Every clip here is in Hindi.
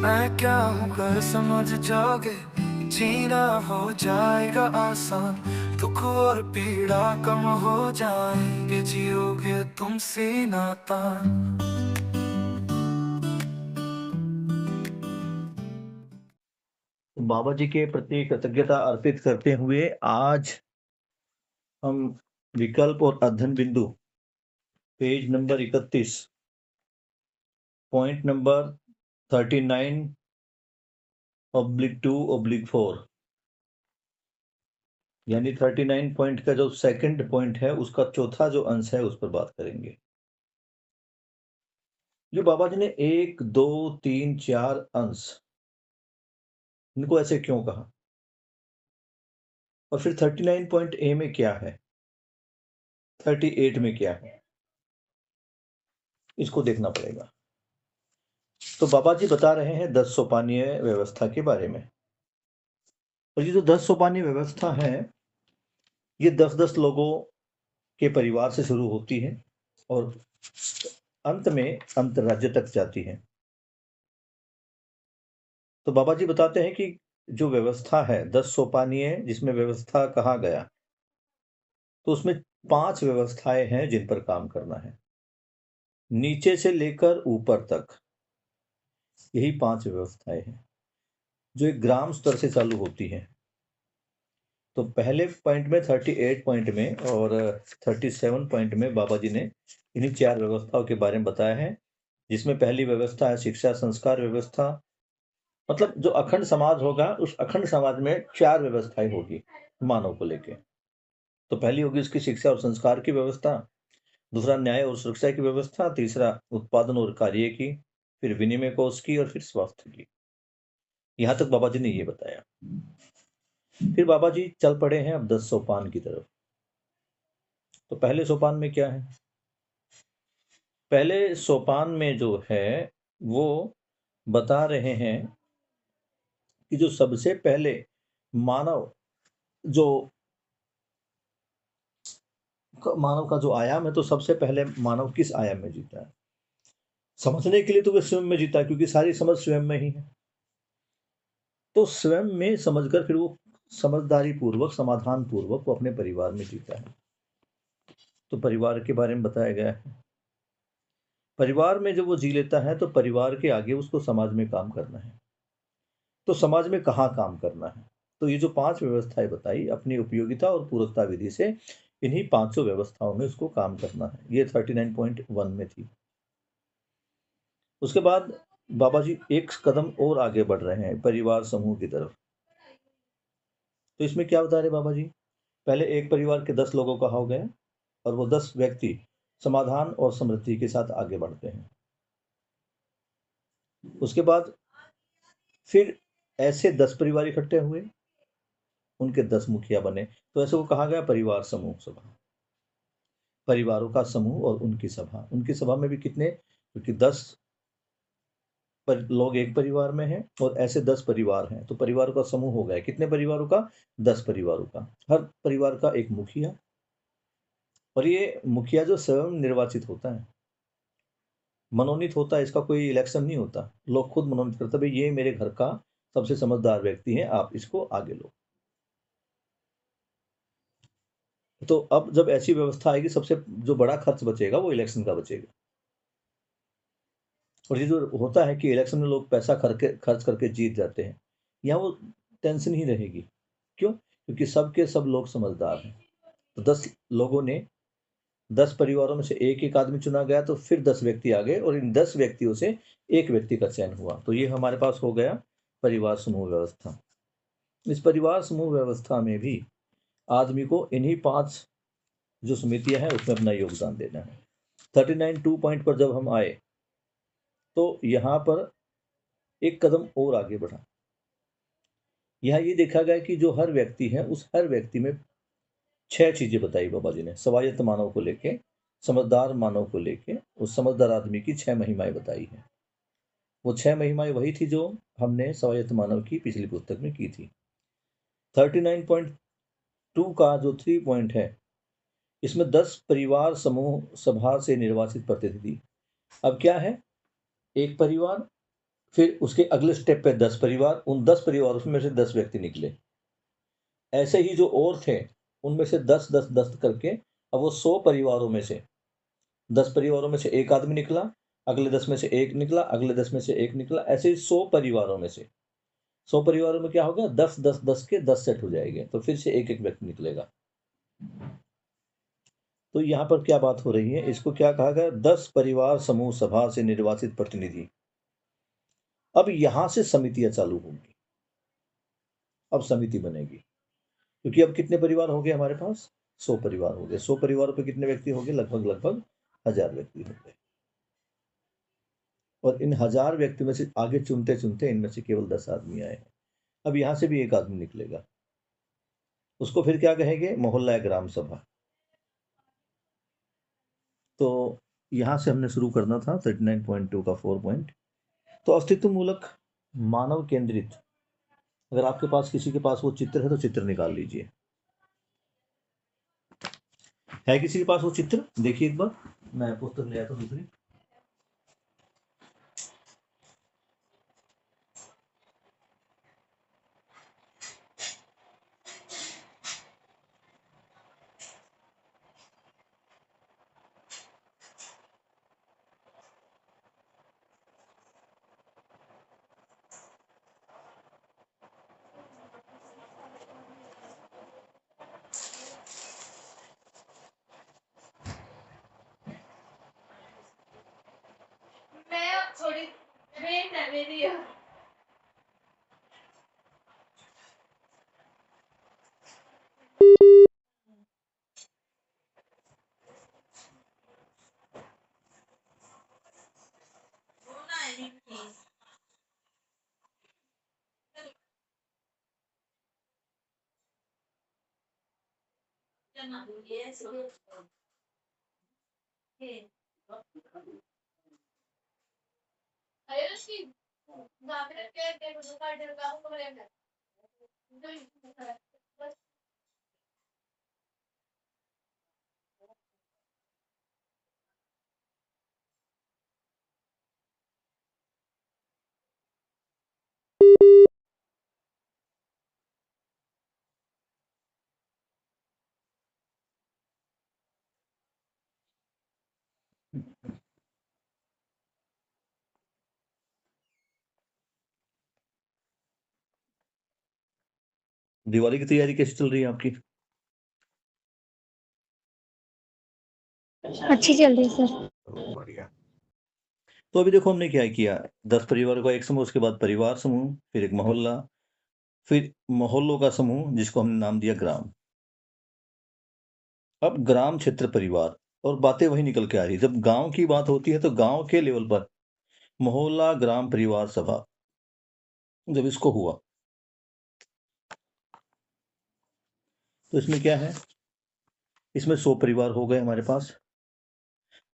मैं क्या हूँ कर समझ जाओगे, जीना हो जाएगा आसान, दुख और पीड़ा कम हो जाएंगे, जियोगे तुम सीना तान। बाबा जी के प्रति कृतज्ञता अर्पित करते हुए आज हम विकल्प और अध्ययन बिंदु पेज नंबर 31 पॉइंट नंबर 39/2/4 यानी 39 पॉइंट का जो सेकंड पॉइंट है उसका चौथा जो अंश है उस पर बात करेंगे। जो बाबा जी ने 1, 2, 3, 4 अंश इनको ऐसे क्यों कहा और फिर 39 पॉइंट ए में क्या है, 38 में क्या है, इसको देखना पड़ेगा। तो बाबा जी बता रहे हैं 10 सोपानीय व्यवस्था के बारे में। और ये जो 10 सोपानीय व्यवस्था है ये 10-10 लोगों के परिवार से शुरू होती है और अंत में अंतर्राज्य तक जाती है। तो बाबा जी बताते हैं कि जो व्यवस्था है 10 सोपानीय जिसमें व्यवस्था कहा गया, तो उसमें 5 व्यवस्थाएं हैं जिन पर काम करना है, नीचे से लेकर ऊपर तक। यही 5 व्यवस्थाएं हैं जो एक ग्राम स्तर से चालू होती है। तो पहले पॉइंट में 38 पॉइंट में और 37 पॉइंट में बाबा जी ने इन्हीं 4 व्यवस्थाओं के बारे में बताया है, जिसमें पहली व्यवस्था है शिक्षा संस्कार व्यवस्था। मतलब जो अखंड समाज होगा उस अखंड समाज में 4 व्यवस्थाएं होगी मानव को लेके। तो पहली होगी उसकी शिक्षा और संस्कार की व्यवस्था, दूसरा न्याय और सुरक्षा की व्यवस्था, तीसरा उत्पादन और कार्य की, फिर विनिमय कोष की और फिर स्वास्थ्य की। यहां तक बाबा जी ने ये बताया। फिर बाबा जी चल पड़े हैं अब 10 सोपान की तरफ। तो पहले सोपान में क्या है, पहले सोपान में जो है वो बता रहे हैं कि जो सबसे पहले मानव जो मानव का जो आयाम है, तो सबसे पहले मानव किस आयाम में जीता है। समझने के लिए तो वह स्वयं में जीता है क्योंकि सारी समझ स्वयं में ही है। तो स्वयं में समझकर फिर वो समझदारी पूर्वक समाधान पूर्वक वो अपने परिवार में जीता है। तो परिवार के बारे में बताया गया है। परिवार में जब वो जी लेता है तो परिवार के आगे उसको समाज में काम करना है। तो समाज में कहाँ काम करना है, तो ये जो 5 व्यवस्थाएं बताई अपनी उपयोगिता और पूरकता विधि से इन्हीं 500 व्यवस्थाओं में उसको काम करना है। ये 39.1 में थी। उसके बाद बाबा जी एक कदम और आगे बढ़ रहे हैं परिवार समूह की तरफ। तो इसमें क्या बता रहे बाबा जी, पहले एक परिवार के 10 लोगों का हो गया और वो 10 व्यक्ति समाधान और समृद्धि के साथ आगे बढ़ते हैं। उसके बाद फिर ऐसे 10 परिवार इकट्ठे हुए, उनके 10 मुखिया बने। तो ऐसे को कहा गया परिवार समूह सभा, परिवारों का समूह और उनकी सभा। उनकी सभा में भी कितने, क्योंकि 10 लोग एक परिवार में हैं और ऐसे 10 परिवार हैं, तो परिवारों का समूह हो गया। कितने परिवारों का, 10 परिवारों का। हर परिवार का एक मुखिया, और ये मुखिया जो स्वयं निर्वाचित होता है, मनोनीत होता है, इसका कोई इलेक्शन नहीं होता। लोग खुद मनोनीत करते हैं, भाई ये मेरे घर का सबसे समझदार व्यक्ति है, आप इसको आगे लो। तो अब जब ऐसी व्यवस्था आएगी, सबसे जो बड़ा खर्च बचेगा वो इलेक्शन का बचेगा। और ये जो होता है कि इलेक्शन में लोग पैसा खर्च करके जीत जाते हैं, यहाँ वो टेंशन ही रहेगी। क्यों? क्योंकि सबके सब लोग समझदार हैं। तो 10 लोगों ने 10 परिवारों में से एक-एक आदमी चुना गया, तो फिर 10 व्यक्ति आ गए और इन 10 व्यक्तियों से एक व्यक्ति का चयन हुआ। तो ये हमारे पास हो गया परिवार समूह व्यवस्था। इस परिवार समूह व्यवस्था में भी आदमी को इन्हीं 5 जो समितियाँ हैं उसमें अपना योगदान देना है। 39 पॉइंट पर जब हम आए तो यहाँ पर एक कदम और आगे बढ़ा। यहाँ ये देखा गया कि जो हर व्यक्ति है उस हर व्यक्ति में 6 चीजें बताई बाबा जी ने। स्वायत्त मानव को लेके, समझदार मानव को लेके, उस समझदार आदमी की 6 महिमाएं बताई हैं। वो 6 महिमाएं वही थी जो हमने स्वायत्त मानव की पिछली पुस्तक में की थी। 39.2 का जो 3 पॉइंट है, इसमें 10 परिवार समूह सभा से निर्वाचित प्रतिनिधि। अब क्या है, एक परिवार फिर उसके अगले स्टेप पे 10 परिवार, उन 10 परिवारों में से 10 व्यक्ति निकले। ऐसे ही जो और थे, उनमें से 10, 10, 10 करके अब वो 100 परिवारों में से 10 परिवारों में से 1 आदमी निकला, अगले 10 में से 1 निकला, अगले 10 में से 1 निकला, ऐसे ही 100 परिवारों में से। 100 परिवारों में क्या होगा? 10, 10, 10 के 10 सेट हो जाएँगे, तो फिर से 1-1 व्यक्ति निकलेगा। तो यहाँ पर क्या बात हो रही है? इसको क्या कहा गया? 10 परिवार समूह सभा से निर्वाचित प्रतिनिधि। अब यहाँ से समितियाँ चालू होंगी। अब समिति बनेगी, क्योंकि अब कितने परिवार हो गए हमारे पास? 100 परिवार हो गए। 100 परिवारों पे कितने व्यक्ति हो गए? लगभग 1000 व्यक्ति हो गए। और इन 1000 व्यक्तियों में से आगे चुनते-चुनते इनमें से केवल 10 आदमी आए हैं। अब यहाँ से भी 1 आदमी निकलेगा। उसको फिर क्या कहेंगे? मोहल्ला या ग्राम सभा। तो यहाँ से हमने शुरू करना था 39.2 का 4 पॉइंट। तो अस्तित्वमूलक मानव केंद्रित। अगर आपके पास किसी के पास वो चित्र है तो चित्र निकाल लीजिए। है किसी के पास वो चित्र? देखिए एक बार, मैं पुस्तक ले आया था दूसरी। मैं थोड़ी वेट है मेरी यार। दिवाली की तैयारी कैसी चल रही है आपकी? अच्छी चल रही है सर। बढ़िया। तो अभी देखो हमने क्या किया, 10 परिवारों का एक समूह, उसके बाद परिवार समूह, फिर एक मोहल्ला, फिर मोहल्लों का समूह जिसको हमने नाम दिया ग्राम। अब ग्राम क्षेत्र परिवार, और बातें वही निकल के आ रही है। जब गांव की बात होती है तो गांव के लेवल पर मोहल्ला ग्राम परिवार सभा, जब इसको हुआ तो इसमें क्या है? इसमें 100 परिवार हो गए हमारे पास।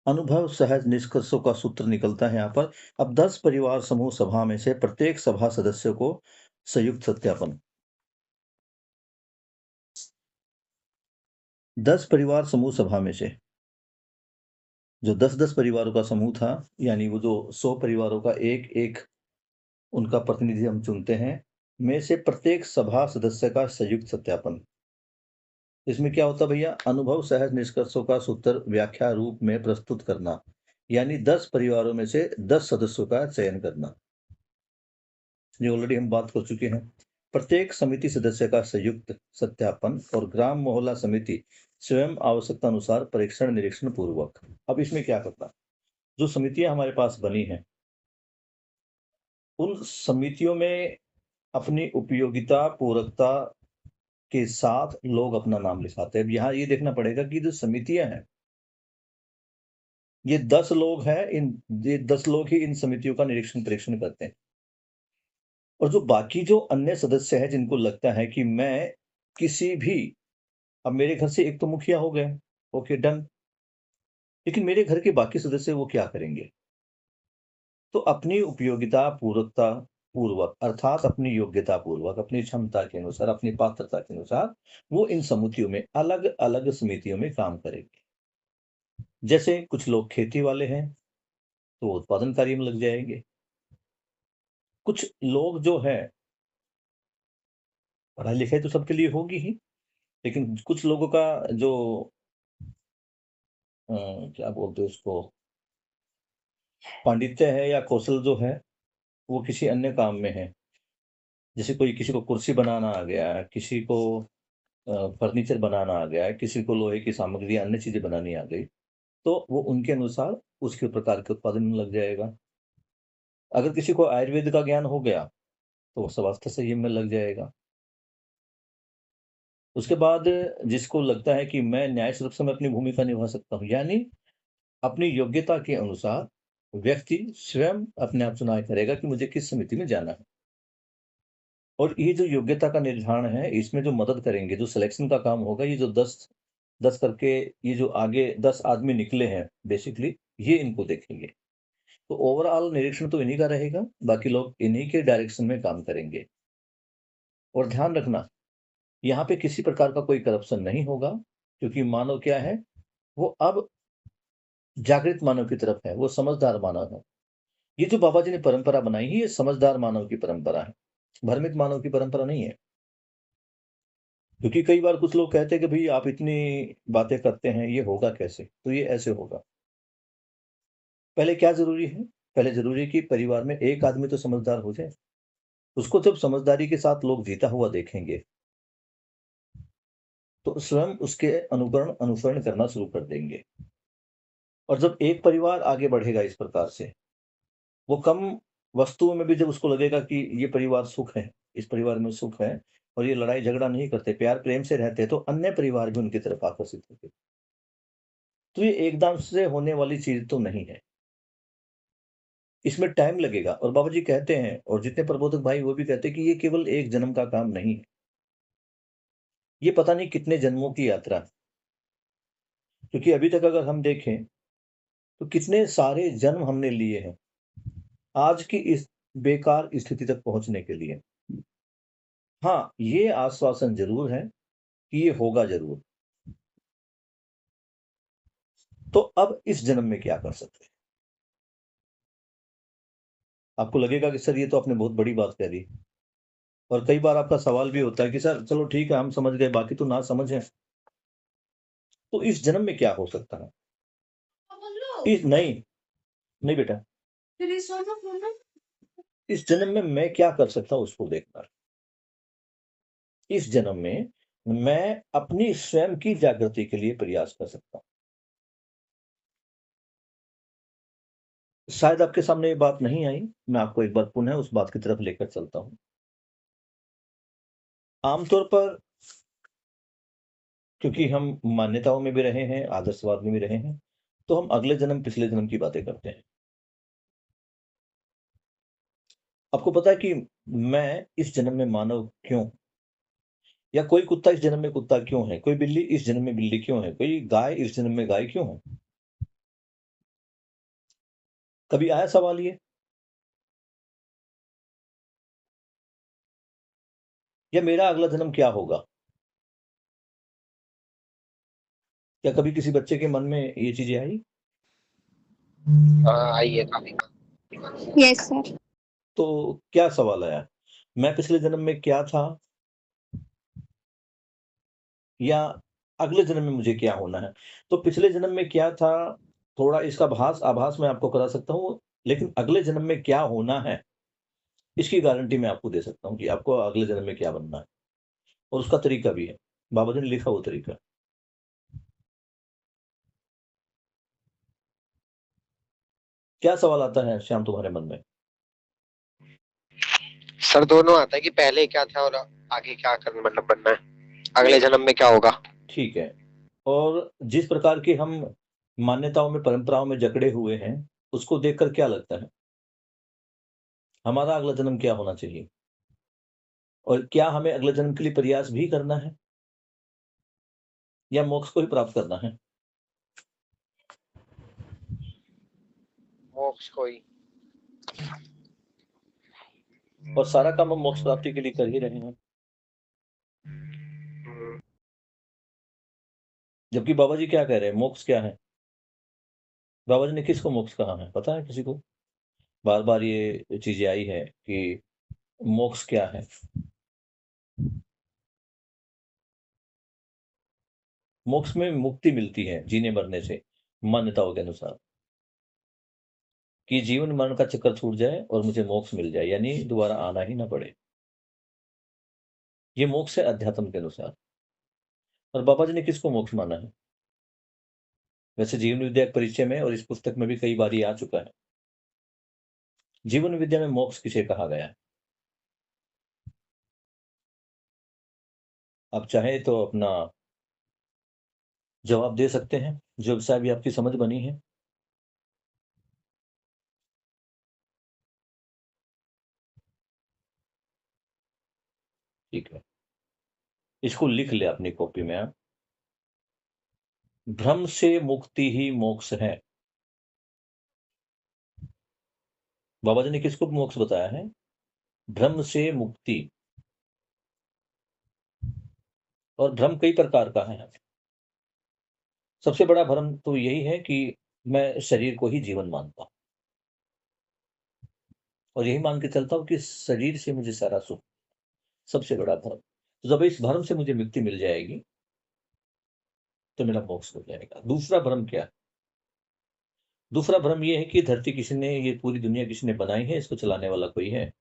अनुभव सहज निष्कर्षों का सूत्र निकलता है यहाँ पर। अब 10 परिवार समूह सभा में से प्रत्येक सभा सदस्य को संयुक्त सत्यापन। 10 परिवार समूह सभा में से जो 10-10 परिवारों का समूह था, यानी वो जो 100 परिवारों का एक-एक उनका प्रतिनिधि हम चुनते हैं, में से प्रत्येक सभा सदस्य का संयुक्त सत्यापन। इसमें क्या होता है भैया? अनुभव सहज निष्कर्षों का सूत्र व्याख्या रूप में प्रस्तुत करना, यानी 10 परिवारों में से 10 सदस्यों का चयन करना। ये ऑलरेडी हम बात कर चुके हैं। प्रत्येक समिति सदस्य का संयुक्त सत्यापन और ग्राम मोहल्ला समिति स्वयं आवश्यकता अनुसार परीक्षण निरीक्षण पूर्वक। अब इसमें क्या करना? जो समितियां हमारे पास बनी हैं, उन समितियों में अपनी उपयोगिता पूरकता के साथ लोग अपना नाम लिखाते हैं। अब यहाँ ये देखना पड़ेगा कि जो समितियां हैं, ये 10 लोग हैं, ये 10 लोग ही इन समितियों का निरीक्षण परीक्षण करते हैं। और जो बाकी जो अन्य सदस्य हैं जिनको लगता है कि मैं किसी भी, अब मेरे घर से एक तो मुखिया हो गए, ओके डन, लेकिन मेरे घर के बाकी सदस्य वो क्या करेंगे? तो अपनी उपयोगिता पूरकता पूर्वक, अर्थात अपनी योग्यता पूर्वक, अपनी क्षमता के अनुसार, अपनी पात्रता के अनुसार वो इन समितियों में अलग-अलग समितियों में काम करेंगे। जैसे कुछ लोग खेती वाले हैं, तो वो उत्पादन कार्य में लग जाएंगे। कुछ लोग जो है, पढ़ाई लिखाई तो सबके लिए होगी ही, लेकिन कुछ लोगों का जो क्या बोलते हैं उसको, पांडित्य है या कौशल जो है, वो किसी अन्य काम में है। जैसे कोई किसी को कुर्सी बनाना आ गया है, किसी को फर्नीचर बनाना आ गया है, किसी को लोहे की सामग्री, अन्य चीज़ें बनानी आ गई, तो वो उनके अनुसार उसके प्रकार के उत्पादन में लग जाएगा। अगर किसी को आयुर्वेद का ज्ञान हो गया, तो वो स्वास्थ्य संयम में लग जाएगा। उसके बाद जिसको लगता है कि मैं न्याय सुरक्षा में अपनी भूमिका निभा सकता हूँ, यानी अपनी योग्यता के अनुसार व्यक्ति स्वयं अपने आप चुनाव करेगा कि मुझे किस समिति में जाना है। और ये जो योग्यता का निर्धारण है, इसमें जो मदद करेंगे, जो सिलेक्शन का काम होगा, ये जो 10 करके ये जो आगे 10 आदमी निकले हैं बेसिकली, ये इनको देखेंगे। तो ओवरऑल निरीक्षण तो इन्हीं का रहेगा, बाकी लोग इन्हीं के डायरेक्शन में काम करेंगे। और ध्यान रखना, यहाँ पे किसी प्रकार का कोई करप्शन नहीं होगा, क्योंकि मानव क्या है, वो अब जागृत मानव की तरफ है, वो समझदार मानव है। ये जो बाबा जी ने परंपरा बनाई है, ये समझदार मानव की परंपरा है, भ्रमित मानव की परंपरा नहीं है। क्योंकि कई बार कुछ लोग कहते हैं कि भई आप इतनी बातें करते हैं, ये होगा कैसे? तो ये ऐसे होगा। पहले क्या ज़रूरी है? पहले ज़रूरी है कि परिवार में एक आदमी तो समझदार हो जाए। उसको जब समझदारी के साथ लोग जीता हुआ देखेंगे, तो स्वयं उसके अनुसरण करना शुरू कर देंगे। और जब एक परिवार आगे बढ़ेगा इस प्रकार से, वो कम वस्तुओं में भी जब उसको लगेगा कि ये परिवार सुख है, इस परिवार में सुख है और ये लड़ाई झगड़ा नहीं करते, प्यार प्रेम से रहते हैं, तो अन्य परिवार भी उनकी तरफ आकर्षित होंगे। तो ये एकदम से होने वाली चीज़ तो नहीं है। इसमें टाइम लगेगा, और बाबा जी कहते हैं, और जितने प्रबोधक भाई वो भी कहते हैं कि ये केवल एक जन्म का काम नहीं है। ये पता नहीं कितने जन्मों की यात्रा है। क्योंकि अभी तक अगर हम देखें, तो कितने सारे जन्म हमने लिए हैं, आज की इस बेकार स्थिति तक पहुँचने के लिए। हाँ, ये आश्वासन ज़रूर है कि ये होगा ज़रूर। तो अब इस जन्म में क्या कर सकते हैं? आपको लगेगा कि सर ये तो आपने बहुत बड़ी बात कह दी। और कई बार आपका सवाल भी होता है कि सर चलो ठीक है, हम समझ गए, बाकी तो ना समझ है। तो इस जन्म में क्या हो सकता है? इस नहीं, नहीं बेटा, फिर इस वाला फोन ना इस जन्म में मैं क्या कर सकता हूँ उसको देखना। इस जन्म में मैं अपनी स्वयं की जागृति के लिए प्रयास कर सकता हूँ। शायद आपके सामने ये बात नहीं आई, मैं आपको एक बार पुनः उस बात की तरफ लेकर चलता हूँ। आमतौर पर, क्योंकि हम मान्यताओं में भी रहे हैं, आदर्शवाद में भी रहे हैं, तो हम अगले जन्म, पिछले जन्म की बातें करते हैं। आपको पता है कि मैं इस जन्म में मानव क्यों? या कोई कुत्ता इस जन्म में कुत्ता क्यों है? कोई बिल्ली इस जन्म में बिल्ली क्यों है? कोई गाय इस जन्म में गाय क्यों है? कभी आया सवाल ये? या मेरा अगला जन्म क्या होगा? क्या कभी किसी बच्चे के मन में ये चीजें आई? हाँ, आई है काफी। Yes sir. तो क्या सवाल आया? मैं पिछले जन्म में क्या था, या अगले जन्म में मुझे क्या होना है? तो पिछले जन्म में क्या था, थोड़ा इसका आभास मैं आपको करा सकता हूँ, लेकिन अगले जन्म में क्या होना है, इसकी गारंटी मैं आपको दे सकता हूँ कि आपको अगले जन्म में क्या बनना है, और उसका तरीका भी है। बाबा जी ने लिखा वो तरीका। क्या सवाल आता है श्याम तुम्हारे मन में? सर दोनों आता है कि पहले क्या था और आगे क्या करना, मतलब बनना है, अगले जन्म में क्या होगा। ठीक है। और जिस प्रकार की हम मान्यताओं में, परंपराओं में जकड़े हुए हैं, उसको देखकर क्या लगता है हमारा अगला जन्म क्या होना चाहिए? और क्या हमें अगले जन्म के लिए प्रयास भी करना है, या मोक्ष को ही प्राप्त करना है? मोक्ष कोई। और सारा काम हम मोक्ष प्राप्ति के लिए कर ही रहे हैं। जबकि बाबा जी क्या कह रहे हैं, मोक्ष क्या है? बाबा जी ने किसको मोक्ष कहा है, पता है किसी को? बार बार ये चीजें आई है कि मोक्ष क्या है। मोक्ष में मुक्ति मिलती है जीने मरने से, मान्यताओं के अनुसार, कि जीवन मरण का चक्कर छूट जाए और मुझे मोक्ष मिल जाए, यानी दोबारा आना ही ना पड़े। ये मोक्ष है अध्यात्म के अनुसार। और बाबा जी ने किसको मोक्ष माना है? वैसे जीवन विद्या के परिचय में और इस पुस्तक में भी कई बार ये आ चुका है। जीवन विद्या में मोक्ष किसे कहा गया है? आप चाहें तो अपना जवाब दे सकते हैं, जो विषय भी आपकी समझ बनी है। ठीक है, इसको लिख ले अपनी कॉपी में आप। भ्रम से मुक्ति ही मोक्ष है। बाबा जी ने किसको मोक्ष बताया है? भ्रम से मुक्ति। और भ्रम कई प्रकार का है। सबसे बड़ा भ्रम तो यही है कि मैं शरीर को ही जीवन मानता हूं और यही मान के चलता हूं कि शरीर से मुझे सारा सुख। सबसे बड़ा भ्रम। तो जब इस भ्रम से मुझे मुक्ति मिल जाएगी तो मेरा मोक्ष हो जाएगा। दूसरा भ्रम क्या है? दूसरा भ्रम यह है कि धरती किसी ने, ये पूरी दुनिया किसी ने बनाई है, इसको चलाने वाला कोई है।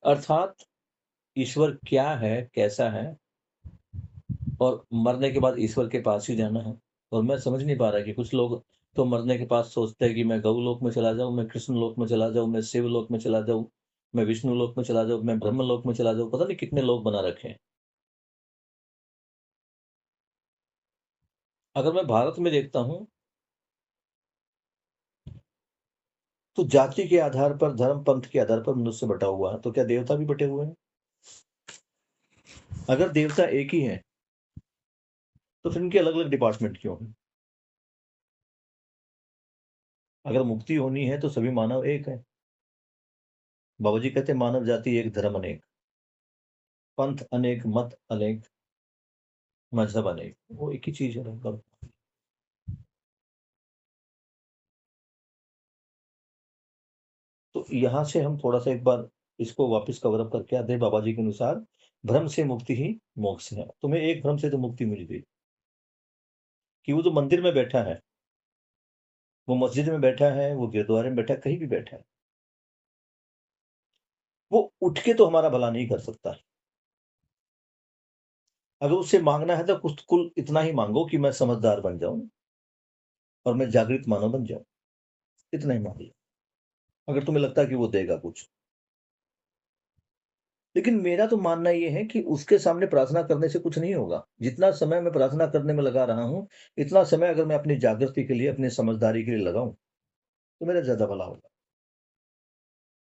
अर्थात ईश्वर क्या है, कैसा है, और मरने के बाद ईश्वर के पास ही जाना है। और मैं समझ नहीं पा रहा कि कुछ लोग तो मरने के बाद सोचते हैं कि मैं गौ लोक में चला जाऊं, मैं कृष्ण लोक में चला जाऊं, मैं शिव लोक में चला जाऊं, मैं विष्णु लोक में चला जाऊं, मैं ब्रह्म लोक में चला जाऊं। पता नहीं कितने लोग बना रखे हैं। अगर मैं भारत में देखता हूं तो जाति के आधार पर, धर्म पंथ के आधार पर मनुष्य बटा हुआ है। तो क्या देवता भी बटे हुए हैं? अगर देवता एक ही है तो फिर इनके अलग अलग डिपार्टमेंट क्यों हैं? अगर मुक्ति होनी है तो सभी मानव एक है। बाबा जी कहते हैं मानव जाति एक, धर्म अनेक, पंथ अनेक, मत अनेक, मजहब अनेक। वो एक ही चीज है मतलब। तो यहां से हम थोड़ा सा एक बार इसको वापस कवर अप करके आते हैं। बाबा जी के अनुसार भ्रम से मुक्ति ही मोक्ष है। तुम्हें एक भ्रम से तो मुक्ति मिल गई कि वो जो मंदिर में बैठा है, वो मस्जिद में बैठा है, वो गुरुद्वारे में बैठा है, कहीं भी बैठा है, वो उठ के तो हमारा भला नहीं कर सकता। अगर उससे मांगना है तो कुछ कुल इतना ही मांगो कि मैं समझदार बन जाऊं और मैं जागृत मानव बन जाऊं। इतना ही मांग लो, अगर तुम्हें लगता है कि वो देगा कुछ। लेकिन मेरा तो मानना ये है कि उसके सामने प्रार्थना करने से कुछ नहीं होगा। जितना समय मैं प्रार्थना करने में लगा रहा हूं, इतना समय अगर मैं अपनी जागृति के लिए, अपनी समझदारी के लिए लगाऊं तो मेरा ज्यादा भला होगा।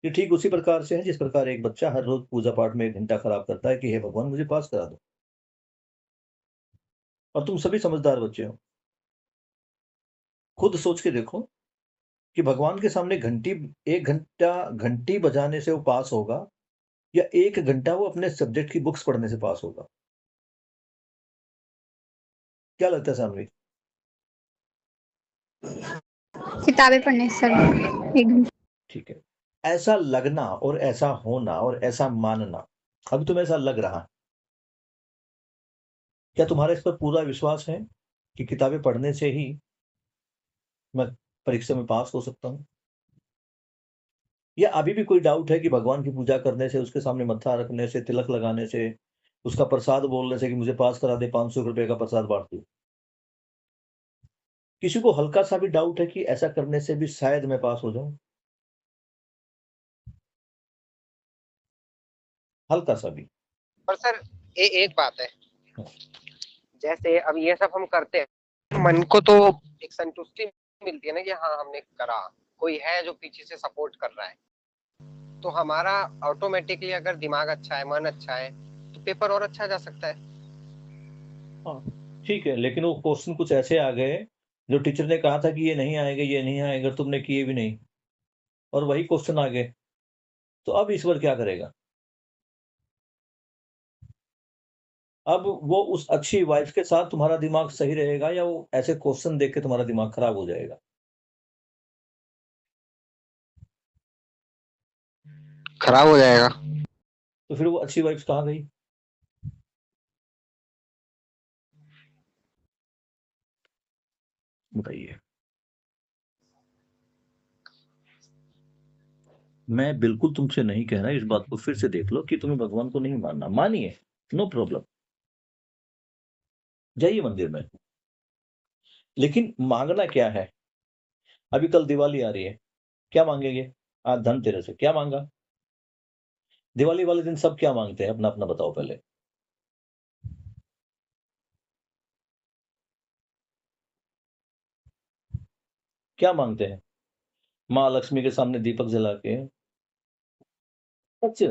ये ठीक उसी प्रकार से है जिस प्रकार एक बच्चा हर रोज पूजा पाठ में 1 घंटा खराब करता है कि हे भगवान मुझे पास करा दो। और तुम सभी समझदार बच्चे हो, खुद सोच के देखो कि भगवान के सामने घंटी, 1 घंटा घंटी बजाने से वो पास होगा या 1 घंटा वो अपने सब्जेक्ट की बुक्स पढ़ने से पास होगा? क्या लगता है सामने? किताबें पढ़ने से सर। एक घंटा। ठीक है, ऐसा लगना और ऐसा होना और ऐसा मानना, अभी तुम्हें ऐसा लग रहा है, क्या तुम्हारा इस पर पूरा विश्वास है कि किताबें पढ़ने से ही मैं परीक्षा में पास हो सकता हूं? या अभी भी कोई डाउट है कि भगवान की पूजा करने से, उसके सामने मत्था रखने से, तिलक लगाने से, उसका प्रसाद बोलने से कि मुझे पास करा दे, 500 रुपए का प्रसाद बांट दू? किसी को हल्का सा भी डाउट है कि ऐसा करने से भी शायद मैं पास हो जाऊं? हल्का सा भी? पर सर एक बात है, हाँ। जैसे अब ये सब हम करते हैं, मन को तो एक संतुष्टि मिलती है ना कि हाँ हमने करा, कोई है जो पीछे से सपोर्ट कर रहा है। तो हमारा ऑटोमेटिकली अगर दिमाग अच्छा है, मन अच्छा है, तो पेपर और अच्छा जा सकता है। हाँ, ठीक है, लेकिन वो क्वेश्चन कुछ ऐसे आ गए जो टीचर ने कहा था कि ये नहीं आएगा, ये नहीं आएगा, तुमने किए भी नहीं, और वही क्वेश्चन आ गए। तो अब ईश्वर क्या करेगा? अब वो उस अच्छी वाइफ के साथ तुम्हारा दिमाग सही रहेगा या वो ऐसे क्वेश्चन देख के तुम्हारा दिमाग खराब हो जाएगा? खराब हो जाएगा। तो फिर वो अच्छी वाइब्स कहाँ गई? बताइए। मैं बिल्कुल तुमसे नहीं कह रहा, इस बात को फिर से देख लो कि तुम्हें भगवान को नहीं मानना, मानिए, नो प्रॉब्लम, जाइए मंदिर में, लेकिन मांगना क्या है? अभी कल दिवाली आ रही है, क्या मांगेंगे? आज धनतेरस है, क्या मांगा? दिवाली वाले दिन सब क्या मांगते हैं? अपना अपना बताओ पहले। क्या मांगते हैं? माँ लक्ष्मी के सामने दीपक जला के। सच,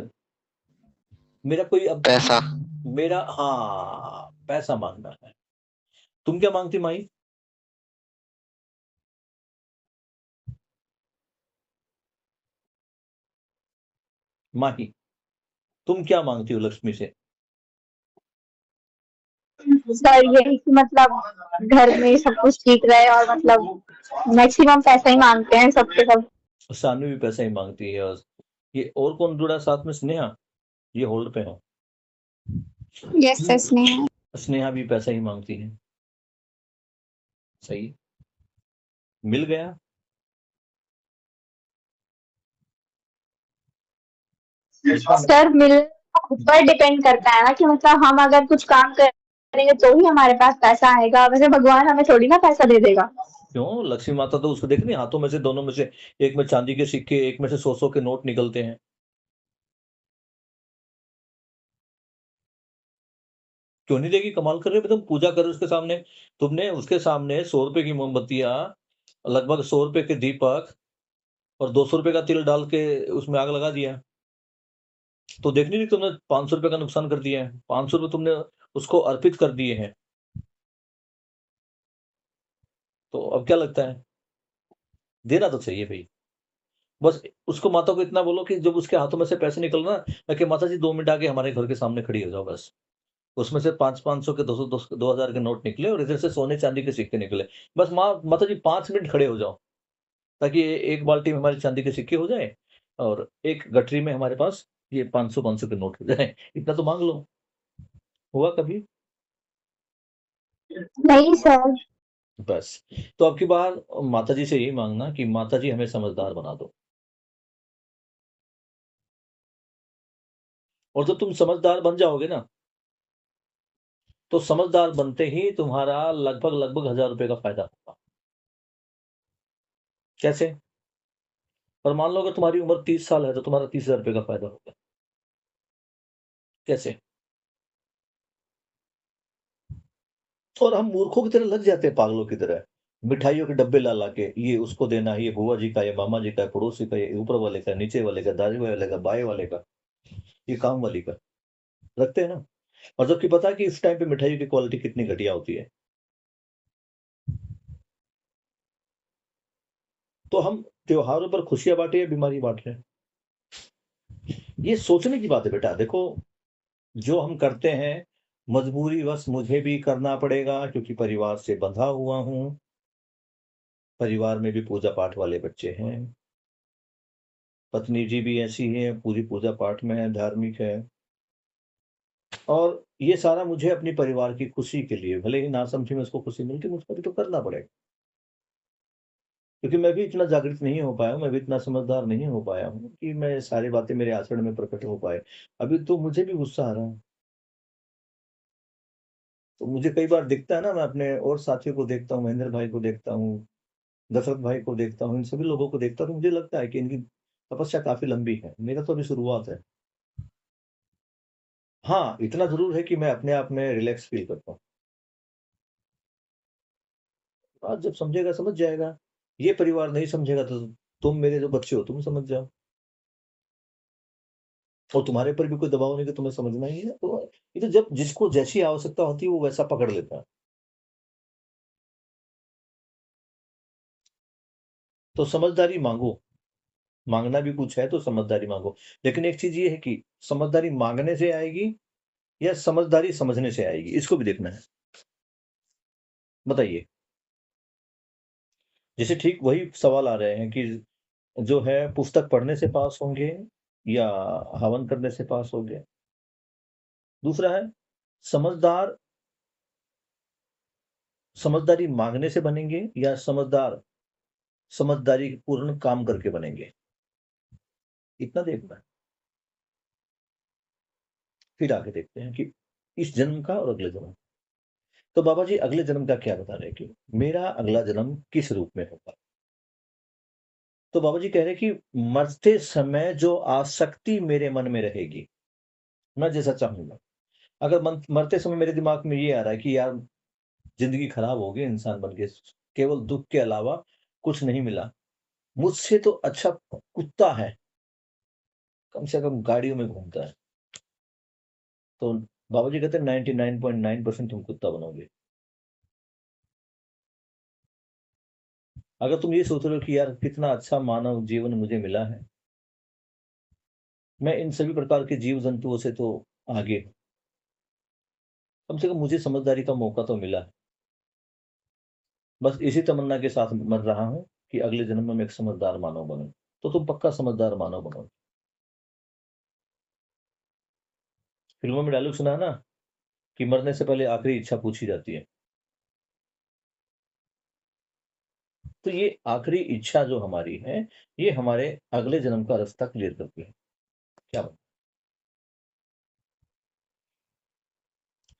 मेरा कोई अब पैसा। मेरा, हाँ, पैसा मांगना है। तुम क्या मांगती माई? माही, तुम क्या मांगती हो लक्ष्मी से? सर यही कि मतलब घर में सब कुछ ठीक रहे और मतलब मैक्सिमम पैसा ही मांगते हैं सबके सब। सानवी भी पैसा ही मांगती है। और ये और कौन जुड़ा साथ में? स्नेहा, ये होल्ड पे हो। Yes sir Sneha. स्नेहा भी पैसा ही मांगती है। सही, मिल गया। सर मिल ऊपर डिपेंड करता है ना कि मतलब हम अगर कुछ काम करेंगे तो ही हमारे पास पैसा आएगा, वैसे भगवान हमें थोड़ी ना पैसा दे देगा। क्यों? लक्ष्मी माता तो उसको देख नहीं, हाथों में से, दोनों में से, एक में चांदी के सिक्के, एक में से 100-100 के नोट निकलते हैं। क्यों नहीं देगी? कमाल कर रहे हो। तुम पूजा करो उसके सामने, तुमने उसके सामने 100 रुपए की मोमबत्तियां, लगभग 100 रुपए के दीपक और 200 रुपए का तिल डाल के उसमें आग लगा दिया, तो देख नहीं रही तुमने 500 रुपए का नुकसान कर दिया है? 500 रुपए तुमने उसको अर्पित कर दिए हैं, तो अब क्या लगता है? देना तो चाहिए भाई। बस उसको, माता को इतना बोलो कि जब उसके हाथों में से पैसे निकल ना, कि माता जी 2 मिनट आके हमारे घर के सामने खड़ी हो जाओ बस। उसमें से 500-500 के 200-2,000 के नोट निकले और इधर से सोने चांदी के सिक्के निकले। बस माता जी 5 मिनट खड़े हो जाओ, ताकि एक बाल्टी में हमारे चांदी के सिक्के हो जाए और एक गठरी में हमारे पास ये 500-500 के नोट हो जाए। इतना तो मांग लो। हुआ कभी? नहीं सर। बस, तो अब की बार माता जी से यही मांगना कि माता जी हमें समझदार बना दो। और जब तुम समझदार बन जाओगे ना, तो समझदार बनते ही तुम्हारा लगभग लगभग 1000 रुपए का फायदा होगा। कैसे? और मान लो अगर तुम्हारी उम्र 30 साल है तो तुम्हारा 30,000 रुपए का फायदा होगा। कैसे? और हम मूर्खों की तरह लग जाते हैं, पागलों की तरह, मिठाइयों के डब्बे ला ला के, ये उसको देना, ये बुआ जी का, ये मामा जी का, पड़ोसी का, ये ऊपर वाले का, नीचे वाले का, दादी वाले का, बाएं वाले का, ये काम वाली का, रखते हैं ना। और जबकि पता है कि इस टाइम पे मिठाई की क्वालिटी कितनी घटिया होती है। तो हम त्योहारों पर खुशियां बांटे या बीमारी बांट रहे हैं? ये सोचने की बात है बेटा। देखो, जो हम करते हैं, मजबूरीवश मुझे भी करना पड़ेगा, क्योंकि परिवार से बंधा हुआ हूं। परिवार में भी पूजा पाठ वाले बच्चे हैं, पत्नी जी भी ऐसी है, पूरी पूजा पाठ में है, धार्मिक है। और ये सारा मुझे अपनी परिवार की खुशी के लिए, भले ही नासमझी में उसको खुशी मिलती, मुझको भी तो करना पड़ेगा। क्योंकि मैं भी इतना जागृत नहीं हो पाया हूँ, मैं भी इतना समझदार नहीं हो पाया हूँ कि मैं सारी बातें मेरे आचरण में प्रकट हो पाए। अभी तो मुझे भी गुस्सा आ रहा है। तो मुझे कई बार दिखता है ना, मैं अपने और साथियों को देखता हूँ, महेंद्र भाई को देखता हूँ, दशरथ भाई को देखता हूँ, इन सभी लोगों को देखता हूँ, तो मुझे लगता है कि इनकी तपस्या काफ़ी लंबी है। मेरा तो अभी शुरुआत है। हाँ, इतना ज़रूर है कि मैं अपने आप में रिलैक्स फ़ील करता हूँ। बात जब समझेगा समझ जाएगा। ये परिवार नहीं समझेगा तो तुम मेरे जो बच्चे हो, तुम समझ जाओ। और तुम्हारे पर भी कोई दबाव नहीं कि तुम्हें समझना ही है। तो ये तो जब जिसको जैसी आवश्यकता होती है, वो वैसा पकड़ लेता है। तो समझदारी माँगो। माँगना भी कुछ है तो समझदारी माँगो। लेकिन एक चीज़ ये है कि समझदारी माँगने से आएगी या समझदारी समझने से आएगी, इसको भी देखना है। बताइए। जैसे ठीक वही सवाल आ रहे हैं कि जो है पुस्तक पढ़ने से पास होंगे या हवन करने से पास हो गया। दूसरा है समझदार, समझदारी मांगने से बनेंगे या समझदारी पूर्ण काम करके बनेंगे, इतना देखना है। फिर आगे देखते हैं कि इस जन्म का और अगले जन्म। तो बाबा जी अगले जन्म का क्या बता रहे हैं कि मेरा अगला जन्म किस रूप में होगा। तो बाबा जी कह रहे हैं कि मरते समय जो आसक्ति मेरे मन में रहेगी, मैं जैसा चाहूंगा। अगर मरते समय मेरे दिमाग में ये आ रहा है कि यार जिंदगी खराब हो गई, इंसान बन के केवल दुख के अलावा कुछ नहीं मिला, मुझसे तो अच्छा कुत्ता है, कम से कम गाड़ियों में घूमता है, तो बाबा जी कहते हैं 99.9% तुम कुत्ता बनोगे। अगर तुम ये सोच रहे हो कि यार कितना अच्छा मानव जीवन मुझे मिला है, मैं इन सभी प्रकार के जीव जंतुओं से तो आगे हूं, कम से कम मुझे समझदारी का मौका तो मिला है। बस इसी तमन्ना के साथ मर रहा हूं कि अगले जन्म में मैं एक समझदार मानव बनूं। तो तुम पक्का समझदार मानव बनो। फिल्मों में डायलॉग सुना है ना कि मरने से पहले आखिरी इच्छा पूछी जाती है। तो ये आखिरी इच्छा जो हमारी है, ये हमारे अगले जन्म का रास्ता क्लियर करती है। क्या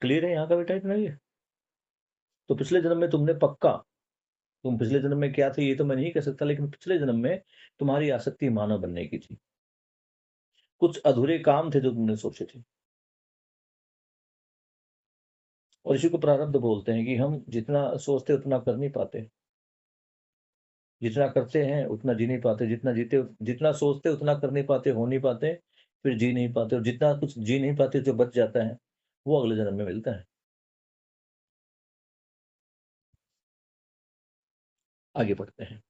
क्लियर है यहाँ का बेटा, इतना ही है। तो पिछले जन्म में तुमने पक्का, तुम पिछले जन्म में क्या थे ये तो मैं नहीं कह सकता, लेकिन पिछले जन्म में तुम्हारी आसक्ति मानव बनने की थी। कुछ अधूरे काम थे जो तुमने सोचे थे, और इसी को प्रारब्ध बोलते हैं कि हम जितना सोचते उतना कर नहीं पाते, जितना करते हैं उतना जी नहीं पाते, जितना सोचते उतना कर नहीं पाते, हो नहीं पाते, फिर जी नहीं पाते, और जितना कुछ जी नहीं पाते जो बच जाता है वो अगले जन्म में मिलता है। आगे बढ़ते हैं।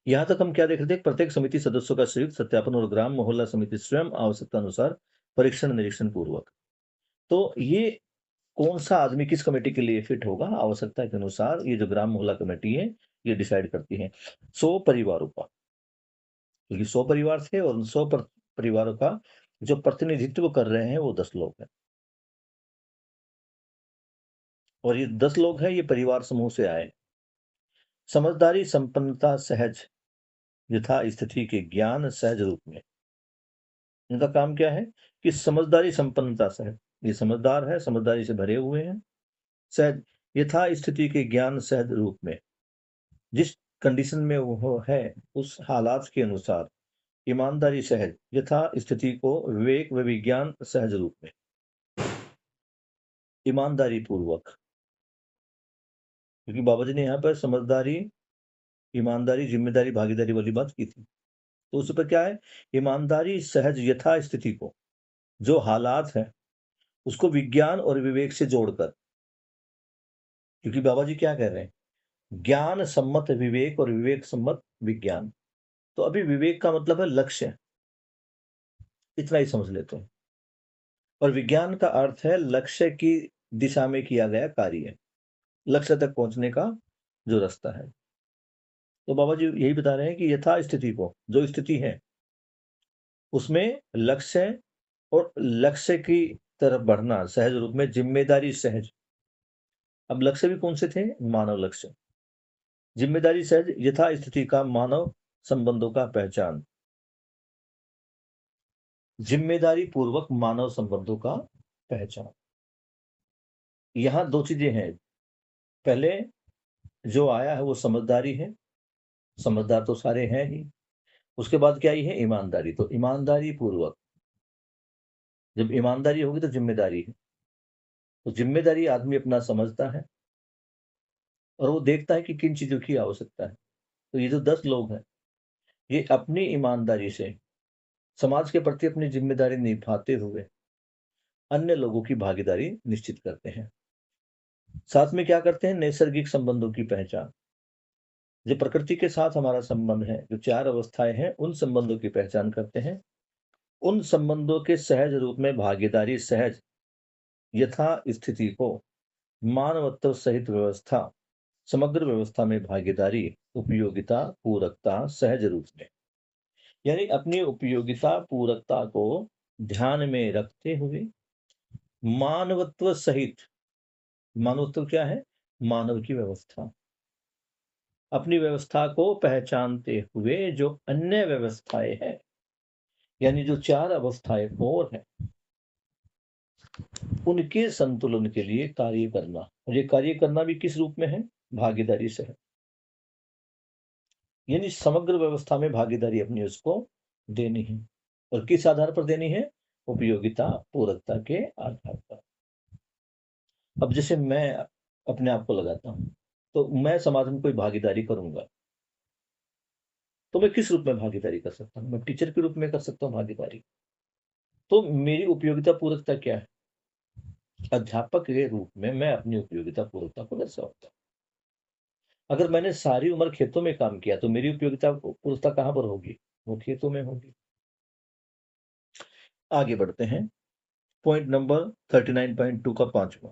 यहां तक हम क्या देख रहे थे, प्रत्येक समिति सदस्यों का संयुक्त सत्यापन और ग्राम मोहल्ला समिति स्वयं आवश्यकता अनुसार परीक्षण निरीक्षण पूर्वक। तो ये कौन सा आदमी किस कमेटी के लिए फिट होगा, आवश्यकता के अनुसार ये जो ग्राम मोहल्ला कमेटी है ये डिसाइड करती है। 100 परिवारों का, क्योंकि 100 परिवार थे और 100 परिवारों का जो प्रतिनिधित्व कर रहे हैं वो 10 लोग हैं, और ये 10 लोग हैं, ये परिवार समूह से आए। समझदारी संपन्नता सहज यथा स्थिति के ज्ञान सहज रूप में। इनका काम क्या है कि समझदारी संपन्नता सहज, ये समझदार है, समझदारी से भरे हुए हैं। सहज यथा स्थिति के ज्ञान सहज रूप में, जिस कंडीशन में वो है उस हालात के अनुसार। ईमानदारी सहज यथा स्थिति को विवेक व विज्ञान सहज रूप में, ईमानदारी पूर्वक। क्योंकि बाबा जी ने यहाँ पर समझदारी, ईमानदारी, जिम्मेदारी, भागीदारी वाली बात की थी, तो उस पर क्या है, ईमानदारी सहज यथा स्थिति को, जो हालात है उसको विज्ञान और विवेक से जोड़कर। क्योंकि बाबा जी क्या कह रहे हैं, ज्ञान सम्मत विवेक और विवेक सम्मत विज्ञान। तो अभी विवेक का मतलब है लक्ष्य, इतना ही समझ लेते हैं, और विज्ञान का अर्थ है लक्ष्य की दिशा में किया गया कार्य, लक्ष्य तक पहुंचने का जो रास्ता है। तो बाबा जी यही बता रहे हैं कि यथा स्थिति को, जो स्थिति है उसमें लक्ष्य और लक्ष्य की तरफ बढ़ना सहज रूप में, जिम्मेदारी सहज। अब लक्ष्य भी कौन से थे, मानव लक्ष्य। जिम्मेदारी सहज यथा स्थिति का मानव संबंधों का पहचान, जिम्मेदारी पूर्वक मानव संबंधों का पहचान। यहां दो चीजें हैं, पहले जो आया है वो समझदारी है, समझदार तो सारे हैं ही। उसके बाद क्या आई है, ईमानदारी। तो ईमानदारी पूर्वक, जब ईमानदारी होगी तो जिम्मेदारी है। तो जिम्मेदारी आदमी अपना समझता है और वो देखता है कि किन चीजों की आवश्यकता है। तो ये जो 10 लोग हैं, ये अपनी ईमानदारी से समाज के प्रति अपनी जिम्मेदारी निभाते हुए अन्य लोगों की भागीदारी निश्चित करते हैं। साथ में क्या करते हैं, नैसर्गिक संबंधों की पहचान, जो प्रकृति के साथ हमारा संबंध है, जो 4 अवस्थाएं हैं, उन संबंधों की पहचान करते हैं। उन संबंधों के सहज रूप में भागीदारी सहज यथा स्थिति को, मानवत्व सहित व्यवस्था, समग्र व्यवस्था में भागीदारी, उपयोगिता, पूरकता सहज रूप में। यानी अपनी उपयोगिता पूरकता को ध्यान में रखते हुए मानवत्व सहित, मानवत्व क्या है? मानव की व्यवस्था, अपनी व्यवस्था को पहचानते हुए जो अन्य व्यवस्थाएं हैं, यानी जो 4 अवस्थाएं और हैं, उनके संतुलन के लिए कार्य करना। और ये कार्य करना भी किस रूप में है? भागीदारी से है। यानी समग्र व्यवस्था में भागीदारी अपनी उसको देनी है। और किस आधार पर देनी है? उपयोगिता पूरकता के आधार पर। अब जैसे मैं अपने आप को लगाता हूं, तो मैं समाज में कोई भागीदारी करूंगा, तो मैं किस रूप में भागीदारी कर सकता हूं? मैं टीचर के रूप में कर सकता हूं भागीदारी। तो मेरी उपयोगिता पूरकता क्या है? अध्यापक के रूप में मैं अपनी उपयोगिता पूरकता को दर्शाऊंगा। अगर मैंने सारी उम्र खेतों में काम किया, तो मेरी उपयोगिता पूरकता कहां पर होगी? वो खेतों में होगी। आगे बढ़ते हैं। पॉइंट नंबर 39.2 का 5वां।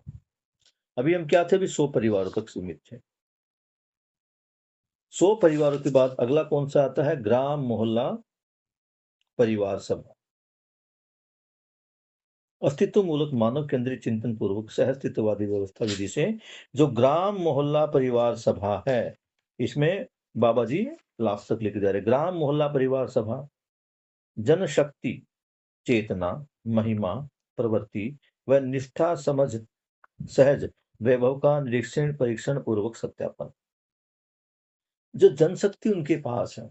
अभी हम क्या थे? अभी 100 परिवारों तक सीमित थे। 100 परिवारों के बाद अगला कौन सा आता है? ग्राम मोहल्ला परिवार सभा। अस्तित्व मूलक मानव केंद्रित चिंतन पूर्वक सहअस्तित्ववादी व्यवस्था विधि से जो ग्राम मोहल्ला परिवार सभा है, इसमें बाबा जी लास्ट तक लेके जा रहे। ग्राम मोहल्ला परिवार सभा जनशक्ति, चेतना, महिमा, प्रवृत्ति व निष्ठा समझ सहज वैभव का निरीक्षण परीक्षण पूर्वक सत्यापन। जो जनशक्ति उनके पास है,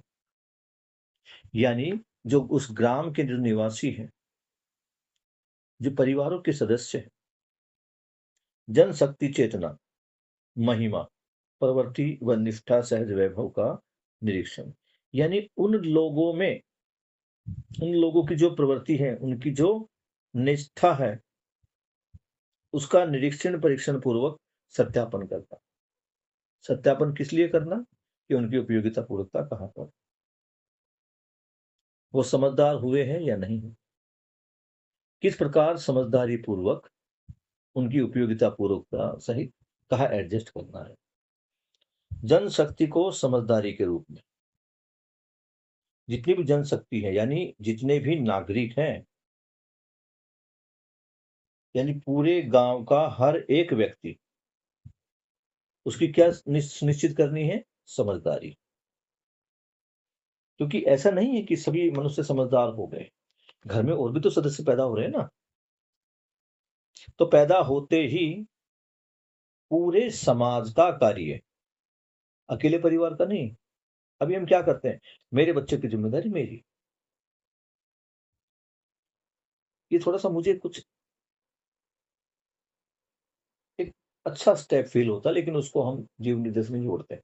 यानी जो उस ग्राम के जो निवासी हैं, जो परिवारों के सदस्य हैं, जनशक्ति, चेतना, महिमा, प्रवृत्ति व निष्ठा सहज वैभव का निरीक्षण, यानी उन लोगों में, उन लोगों की जो प्रवृत्ति है, उनकी जो निष्ठा है, उसका निरीक्षण परीक्षण पूर्वक सत्यापन करना। सत्यापन किस लिए करना? कि उनकी उपयोगिता पूर्वकता कहां पर, वो समझदार हुए हैं या नहीं है, किस प्रकार समझदारी पूर्वक उनकी उपयोगिता पूर्वकता सहित कहा एडजस्ट करना है। जनशक्ति को समझदारी के रूप में, जितनी भी जनशक्ति है, यानी जितने भी नागरिक हैं, यानी पूरे गांव का हर एक व्यक्ति, उसकी क्या निश्चित करनी है? समझदारी। क्योंकि ऐसा नहीं है कि सभी मनुष्य समझदार हो गए, घर में और भी तो सदस्य पैदा हो रहे हैं ना। तो पैदा होते ही पूरे समाज का कार्य, अकेले परिवार का नहीं। अभी हम क्या करते हैं? मेरे बच्चे की जिम्मेदारी मेरी। ये थोड़ा सा मुझे कुछ एक अच्छा स्टेप फील होता है, लेकिन उसको हम जीवन निर्देश में जोड़ते हैं।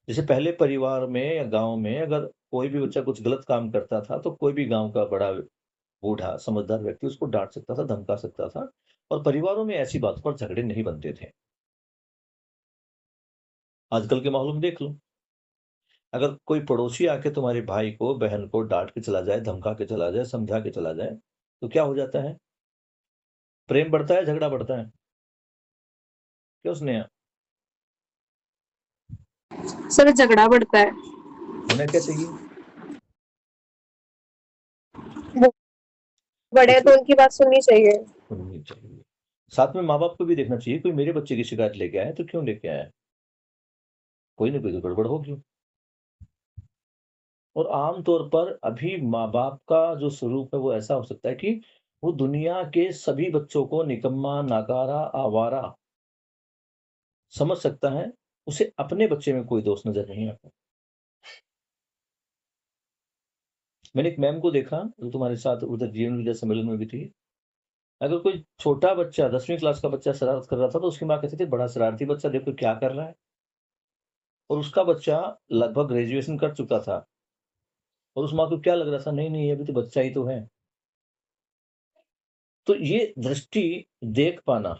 जैसे पहले परिवार में या गांव में अगर कोई भी बच्चा कुछ गलत काम करता था, तो कोई भी गांव का बड़ा बूढ़ा समझदार व्यक्ति उसको डांट सकता था, धमका सकता था, और परिवारों में ऐसी बात पर झगड़े नहीं बनते थे। आजकल के माहौल में देख लो, अगर कोई पड़ोसी आके तुम्हारे भाई को, बहन को डांट के चला जाए, धमका के चला जाए, समझा के चला जाए, तो क्या हो जाता है? प्रेम बढ़ता है, झगड़ा बढ़ता है? क्यों स्नेहा? सर झगड़ा बढ़ता है। होना क्या चाहिए? बड़े तो उनकी बात सुननी चाहिए। सुननी चाहिए। साथ में माँ बाप को भी देखना चाहिए, कोई मेरे बच्चे की शिकायत लेके आया तो क्यों लेके आया है? कोई ना कोई तो गड़बड़ होगी। और आमतौर पर अभी माँ बाप का जो स्वरूप है वो ऐसा हो सकता है कि वो दुनिया के सभी बच्चों को निकम्मा, नाकारा, आवारा समझ सकता है, उसे अपने बच्चे में कोई दोष नजर नहीं आता। मैंने एक मैम को देखा जो तुम्हारे साथ उधर जीवन विद्या सम्मेलन में भी थी। अगर कोई छोटा बच्चा 10वीं क्लास का बच्चा शरारत कर रहा था, तो उसकी माँ कहती थी, बड़ा शरारती बच्चा, देखो क्या कर रहा है। और उसका बच्चा लगभग ग्रेजुएशन कर चुका था, और उस माँ को क्या लग रहा था? नहीं नहीं, अभी तो बच्चा ही तो है। तो ये दृष्टि देख पाना,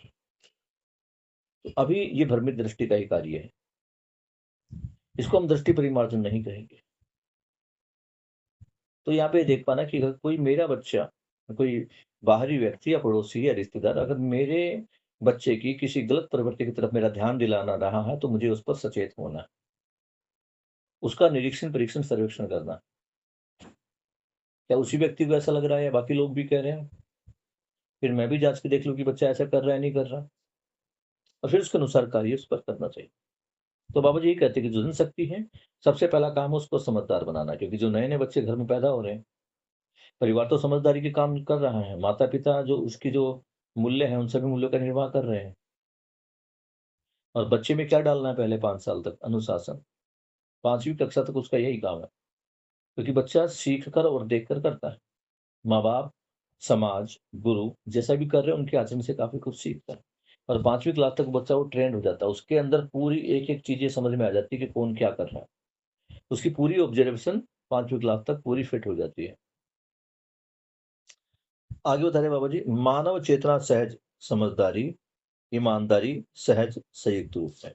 तो अभी ये भ्रमित दृष्टि का ही कार्य है। इसको हम दृष्टि परिमार्जन नहीं कहेंगे। तो यहाँ पे देख पाना कि अगर कोई मेरा बच्चा, कोई बाहरी व्यक्ति या पड़ोसी या रिश्तेदार अगर मेरे बच्चे की किसी गलत प्रवृत्ति की तरफ मेरा ध्यान दिलाना रहा है, तो मुझे उस पर सचेत होना है, उसका निरीक्षण, परीक्षण, सर्वेक्षण करना। क्या उसी व्यक्ति को ऐसा लग रहा है या बाकी लोग भी कह रहे हैं? फिर मैं भी जांच के देख लूं कि बच्चा ऐसा कर रहा है नहीं कर रहा, और फिर उसके अनुसार कार्य उस पर करना चाहिए। तो बाबा जी ये कहते हैं कि जो जनशक्ति है, सबसे पहला काम है उसको समझदार बनाना, क्योंकि जो नए नए बच्चे घर में पैदा हो रहे हैं, परिवार तो समझदारी के काम कर रहा है, माता पिता जो उसकी जो मूल्य है उन सभी मूल्यों का निर्वाह कर रहे हैं। और बच्चे में क्या डालना है पहले 5 साल तक? अनुशासन। 5वीं कक्षा तक उसका यही काम है, क्योंकि बच्चा सीख कर और देख कर करता है। माँ बाप, समाज, गुरु जैसा भी कर रहे हैं उनके आचरण से काफी कुछ सीखता है। और 5वीं क्लास तक बच्चा वो ट्रेंड हो जाता है, उसके अंदर पूरी एक एक चीजें समझ में आ जाती है कि कौन क्या कर रहा है, उसकी पूरी ऑब्जर्वेशन 5वीं क्लास तक पूरी फिट हो जाती है। आगे बता रहे बाबा जी, मानव चेतना सहज समझदारी, ईमानदारी सहज संयुक्त रूप है।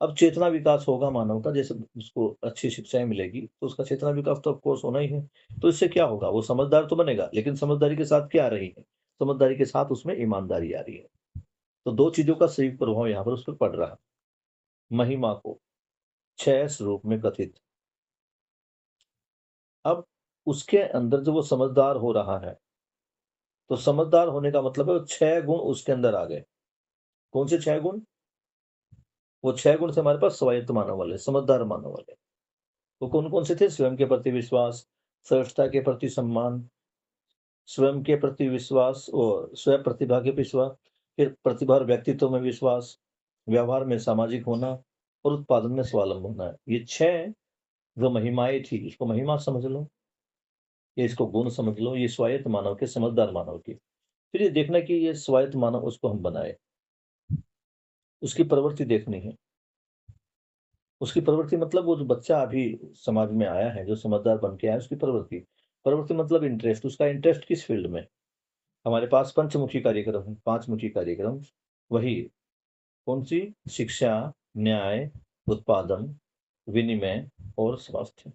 अब चेतना विकास होगा मानव का, जैसे उसको अच्छी शिक्षाएं मिलेगी तो उसका चेतना विकास तो ऑफकोर्स होना ही है। तो इससे क्या होगा? वो समझदार तो बनेगा, लेकिन समझदारी के साथ क्या आ रही है? समझदारी के साथ उसमें ईमानदारी आ रही है। तो दो चीजों का संयुक्त प्रभाव यहाँ पर उस पर पड़ रहा है। महिमा को 6 स्वरूप में कथित। अब उसके अंदर जो वो समझदार हो रहा है, तो समझदार होने का मतलब है वो 6 गुण उसके अंदर आ गए। कौन से 6 गुण? वो 6 गुण से हमारे पास स्वायत्त मानव वाले, समझदार मानव वाले। वो कौन कौन से थे? स्वयं के प्रति विश्वास, श्रेष्ठता के प्रति सम्मान, स्वयं के प्रति विश्वास और स्वयं प्रतिभा के विश्वास, फिर प्रतिभा और व्यक्तित्व में विश्वास, व्यवहार में सामाजिक होना और उत्पादन में स्वावलंब होना है। ये 6 जो महिमाएं थी, इसको महिमा समझ लो, ये इसको गुण समझ लो, ये स्वायत्त मानव के, समझदार मानव की। फिर ये देखना कि ये स्वायत्त मानव उसको हम बनाए, उसकी प्रवृत्ति देखनी है। उसकी प्रवृत्ति मतलब वो जो बच्चा अभी समाज में आया है, जो समझदार बन के आया, उसकी प्रवृत्ति। प्रवृत्ति मतलब इंटरेस्ट, उसका इंटरेस्ट किस फील्ड में? हमारे पास पंचमुखी कार्यक्रम है, 5मुखी कार्यक्रम। वही कौन सी? शिक्षा, न्याय, उत्पादन, विनिमय और स्वास्थ्य।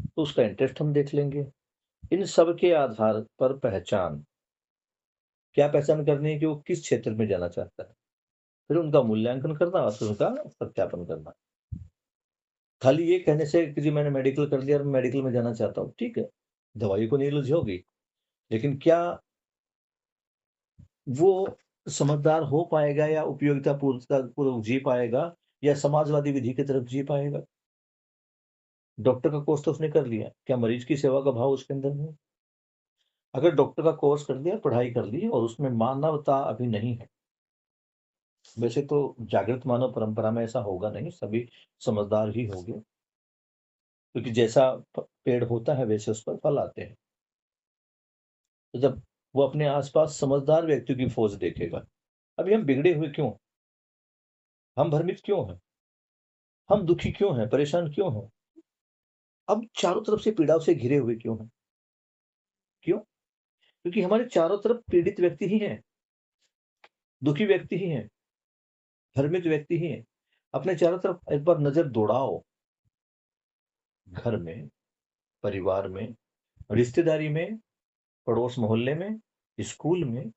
तो उसका इंटरेस्ट हम देख लेंगे। इन सब के आधार पर पहचान, क्या पहचान करनी है कि वो किस क्षेत्र में जाना चाहता है, फिर उनका मूल्यांकन करना और फिर उनका सत्यापन करना। खाली ये कहने से कि जी मैंने मेडिकल कर लिया और मेडिकल में जाना चाहता हूँ, ठीक है, दवाई को नीलज होगी, लेकिन क्या वो समझदार हो पाएगा या उपयोगिता पूर्वक जी पाएगा या समाजवादी विधि की तरफ जी पाएगा? डॉक्टर का कोर्स तो उसने कर लिया, क्या मरीज की सेवा का भाव उसके अंदर है? अगर डॉक्टर का कोर्स कर लिया, पढ़ाई कर ली और उसमें मानवता अभी नहीं है, वैसे तो जागृत मानव परंपरा में ऐसा होगा नहीं, सभी समझदार ही होंगे, क्योंकि जैसा पेड़ होता है वैसे उस पर फल आते हैं। तो जब वो अपने आसपास समझदार व्यक्तियों की फौज देखेगा, अभी हम बिगड़े हुए क्यों? हम भ्रमित क्यों हैं? हम दुखी क्यों हैं? परेशान क्यों हैं? अब चारों तरफ से पीड़ाओं से घिरे हुए क्यों हैं? क्यों? क्योंकि हमारे चारों तरफ पीड़ित व्यक्ति ही हैं, दुखी व्यक्ति ही हैं, भ्रमित व्यक्ति ही हैं। अपने चारों तरफ एक बार नजर दौड़ाओ, घर में, परिवार में, रिश्तेदारी में, पड़ोस मोहल्ले में, स्कूल में,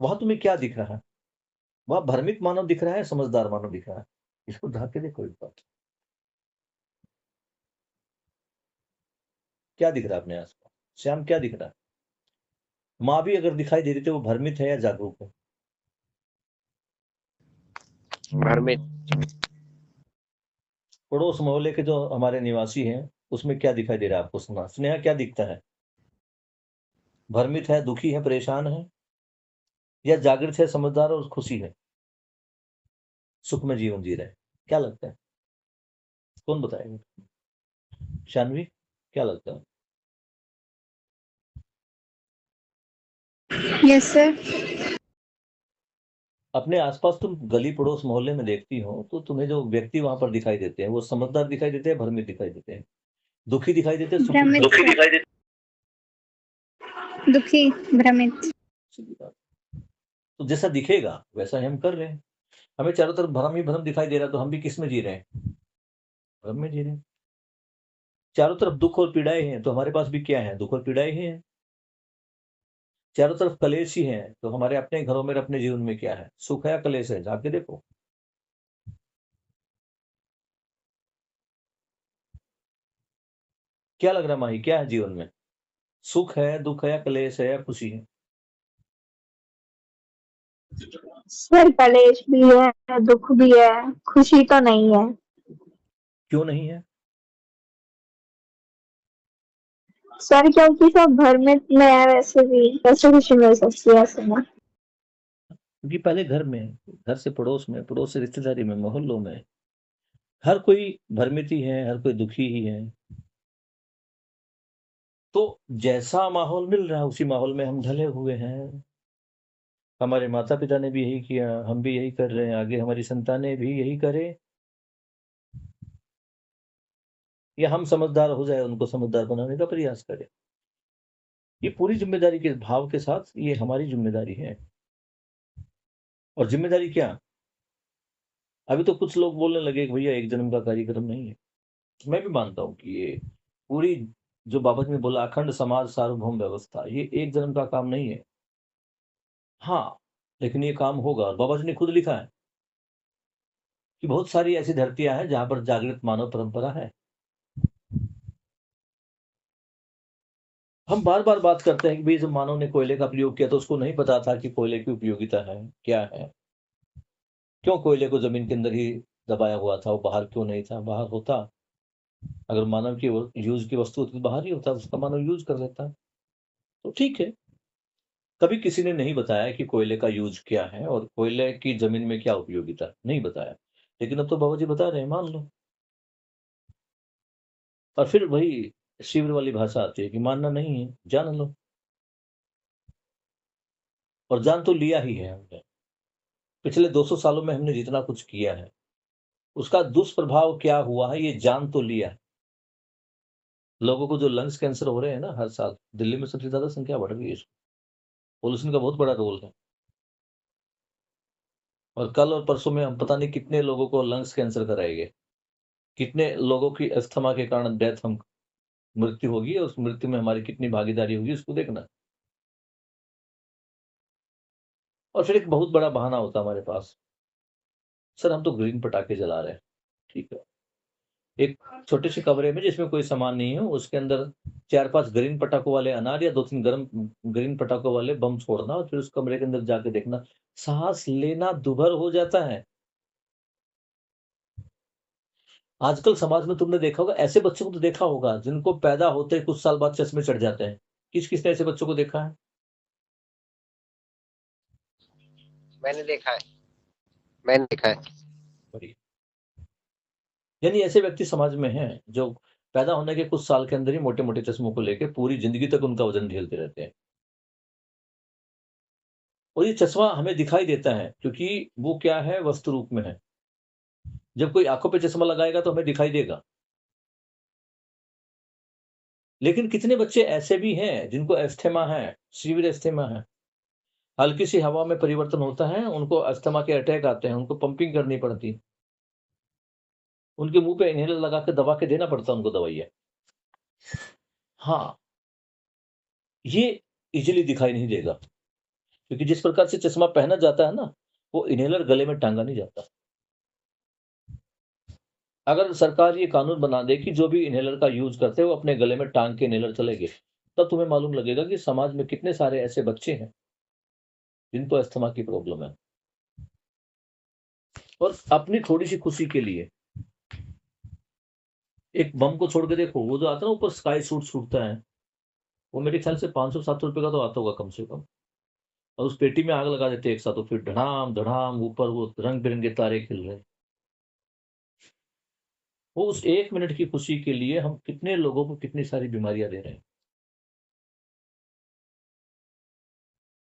वहां तुम्हें क्या दिख रहा है? वहां भ्रमित मानव दिख रहा है, समझदार मानव दिख रहा है? इसको ढाक के देखो एक बार, क्या दिख रहा है अपने आसपास? श्याम क्या दिख रहा है? माँ भी अगर दिखाई दे रही थी, वो भ्रमित है या जागरूक है? भ्रमित। पड़ोस मोहल्ले के जो हमारे निवासी हैं, उसमें क्या दिखाई दे रहा है आपको? सुना स्नेहा क्या दिखता है? भ्रमित है, दुखी है, परेशान है, या जागृत है, समझदार और खुशी है, सुख में जीवन जी रहे? क्या लगता है? कौन बताएगा? शानवी क्या लगता है? Yes sir. अपने आसपास तुम गली पड़ोस मोहल्ले में देखती हो, तो तुम्हें जो व्यक्ति वहां पर दिखाई देते हैं, वो समझदार दिखाई देते हैं, भ्रमित दिखाई देते हैं, दुखी दिखाई देते हैं, सुखी भ्रमित। दुखी दिखाई देते दुखी, भ्रमित। हैं? तो जैसा दिखेगा वैसा ही हम कर रहे हैं। हमें चारों तरफ भ्रम ही भ्रम दिखाई दे रहा है, तो हम भी किस में जी रहे हैं? भ्रम में जी रहे हैं। चारों तरफ दुख और पीड़ाएं हैं, तो हमारे पास भी क्या है? दुख और पीड़ाएं ही हैं। चारों तरफ कलेश ही हैं, तो हमारे अपने घरों में, अपने जीवन में क्या है? सुख है या कलेश है? जाके देखो। क्या लग रहा है माही, क्या है जीवन में? सुख है, दुख है, या कलेश है, या खुशी है? सर कलेश भी है, दुख भी है, खुशी तो नहीं है। क्यों नहीं है? सर क्योंकि सब भ्रमित में है, वैसे भी कैसे खुशी मिल सकती है ऐसे में। क्योंकि पहले घर में, घर से पड़ोस से रिश्तेदारी में, मोहल्लों में हर कोई भ्रमित ही है, हर कोई दुखी ही है। तो जैसा माहौल मिल रहा है उसी माहौल में हम ढले हुए हैं। हमारे माता-पिता ने भी यही किया, हम भी यही कर रहे हैं, आगे हमारी संतानें भी यही करें, या हम समझदार हो जाए, उनको समझदार बनाने का प्रयास करें। ये पूरी ज़िम्मेदारी के भाव के साथ ये हमारी ज़िम्मेदारी है। और ज़िम्मेदारी क्या? अभी तो कुछ लोग बोलने लगे कि भैया एक जन्म का कार्यक्रम नहीं है। मैं भी मानता हूँ कि ये पूरी, जो बाबा जी ने बोला, अखंड समाज सार्वभौम व्यवस्था, ये एक जन्म का काम नहीं है। हाँ, लेकिन ये काम होगा, और बाबा जी ने खुद लिखा है कि बहुत सारी ऐसी धरतियाँ हैं जहाँ पर जागृत मानव परंपरा है। हम बार-बार बात करते हैं कि भई जब मानव ने कोयले का प्रयोग किया तो उसको नहीं पता था कि कोयले की उपयोगिता है, क्या है? क्यों कोयले को ज़मीन के अंदर ही दबाया हुआ था, वो बाहर क्यों नहीं था? बाहर होता, अगर मानव की वो यूज़ की वस्तु होती तो बाहर ही होता, उसका मानव यूज़ कर लेता। तो ठीक है, कभी किसी ने नहीं बताया कि कोयले का यूज़ क्या है और कोयले की ज़मीन में क्या उपयोगिता, नहीं बताया। लेकिन अब तो बाबा जी बता रहे हैं, मान लो। और फिर वही शिविर वाली भाषा आती है कि मानना नहीं है, जान लो। और जान तो लिया ही है हमने। पिछले 200 सालों में हमने जितना कुछ किया है, उसका दुष्प्रभाव क्या हुआ है, ये जान तो लिया है। लोगों को जो लंग्स कैंसर हो रहे हैं ना हर साल, दिल्ली में सबसे ज़्यादा संख्या बढ़ गई है इसकी। पॉल्यूशन का बहुत बड़ा रोल है। और कल और परसों में हम पता नहीं कितने लोगों को लंग्स कैंसर कराएँगे। कितने लोगों की अस्थमा के कारण मृत्यु होगी, और उस मृत्यु में हमारी कितनी भागीदारी होगी, उसको देखना। और फिर एक बहुत बड़ा बहाना होता है हमारे पास, सर हम तो ग्रीन पटाखे जला रहे हैं। ठीक है। एक छोटे से कमरे में जिसमें कोई सामान नहीं है, उसके अंदर 4-5 ग्रीन पटाखों वाले अनार या 2-3 गरम ग्रीन पटाखों वाले बम छोड़ना, और फिर उस कमरे के अंदर जाके देखना, साँस लेना दूभर हो जाता है। आजकल समाज में तुमने देखा होगा, ऐसे बच्चों को तो देखा होगा जिनको पैदा होते ही कुछ साल बाद चश्मे चढ़ जाते हैं। किस-किस ने ऐसे बच्चों को देखा है? मैंने देखा है, मैंने देखा है। बढ़िया। यानी ऐसे व्यक्ति समाज में हैं जो पैदा होने के कुछ साल के अंदर ही मोटे-मोटे चश्मों को लेके पूरी ज़िंदगी तक उनका वज़न झेलते रहते हैं। और ये चश्मा हमें दिखाई देता है क्योंकि वो क्या है, वस्तु रूप में है। जब कोई आँखों पे चश्मा लगाएगा तो हमें दिखाई देगा। लेकिन कितने बच्चे ऐसे भी हैं जिनको अस्थमा है, सीवियर अस्थमा है। हल्की सी हवा में परिवर्तन होता है, उनको अस्थमा के अटैक आते हैं, उनको पंपिंग करनी पड़ती है। उनके मुँह पे इन्हेलर लगा के दबा के देना पड़ता है उनको दवाइयाँ। हाँ, ये ईज़िली दिखाई नहीं देगा, क्योंकि जिस प्रकार से चश्मा पहना जाता है ना, वो इन्हेलर गले में टाँगा नहीं जाता। अगर सरकार ये कानून बना दे कि जो भी इन्हेलर का यूज़ करते हैं, वो अपने गले में टाँग के इन्हेलर चलेंगे, तब तुम्हें मालूम लगेगा कि समाज में कितने सारे ऐसे बच्चे हैं, जिनको अस्थमा की प्रॉब्लम है। और अपनी थोड़ी-सी खुशी के लिए एक बम को छोड़ के देखो, वो जो आता है ना ऊपर स्काई सूट छूटता है, वो मेरे ख्याल से ₹500-700 का तो आता होगा कम से कम। और उस पेटी में आग लगा देते हैं एक साथ, तो फिर धड़ाम-धड़ाम ऊपर वो रंग-बिरंगे तारे खिल रहे हैं। वो उस 1 मिनट की खुशी के लिए हम कितने लोगों को कितनी सारी बीमारियाँ दे रहे हैं।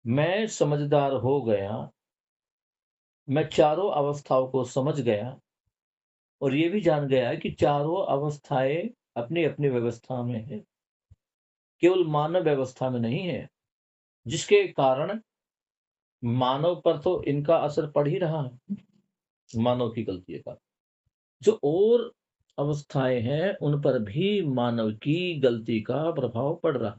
मैं समझदार हो गया, मैं चारों अवस्थाओं को समझ गया, और ये भी जान गया कि चारों अवस्थाएँ अपनी-अपनी व्यवस्था में हैं, केवल मानव व्यवस्था में नहीं है, जिसके कारण मानव पर तो इनका असर पड़ ही रहा है, मानव की गलती का। जो और अवस्थाएँ हैं, उन पर भी मानव की गलती का प्रभाव पड़ रहा है।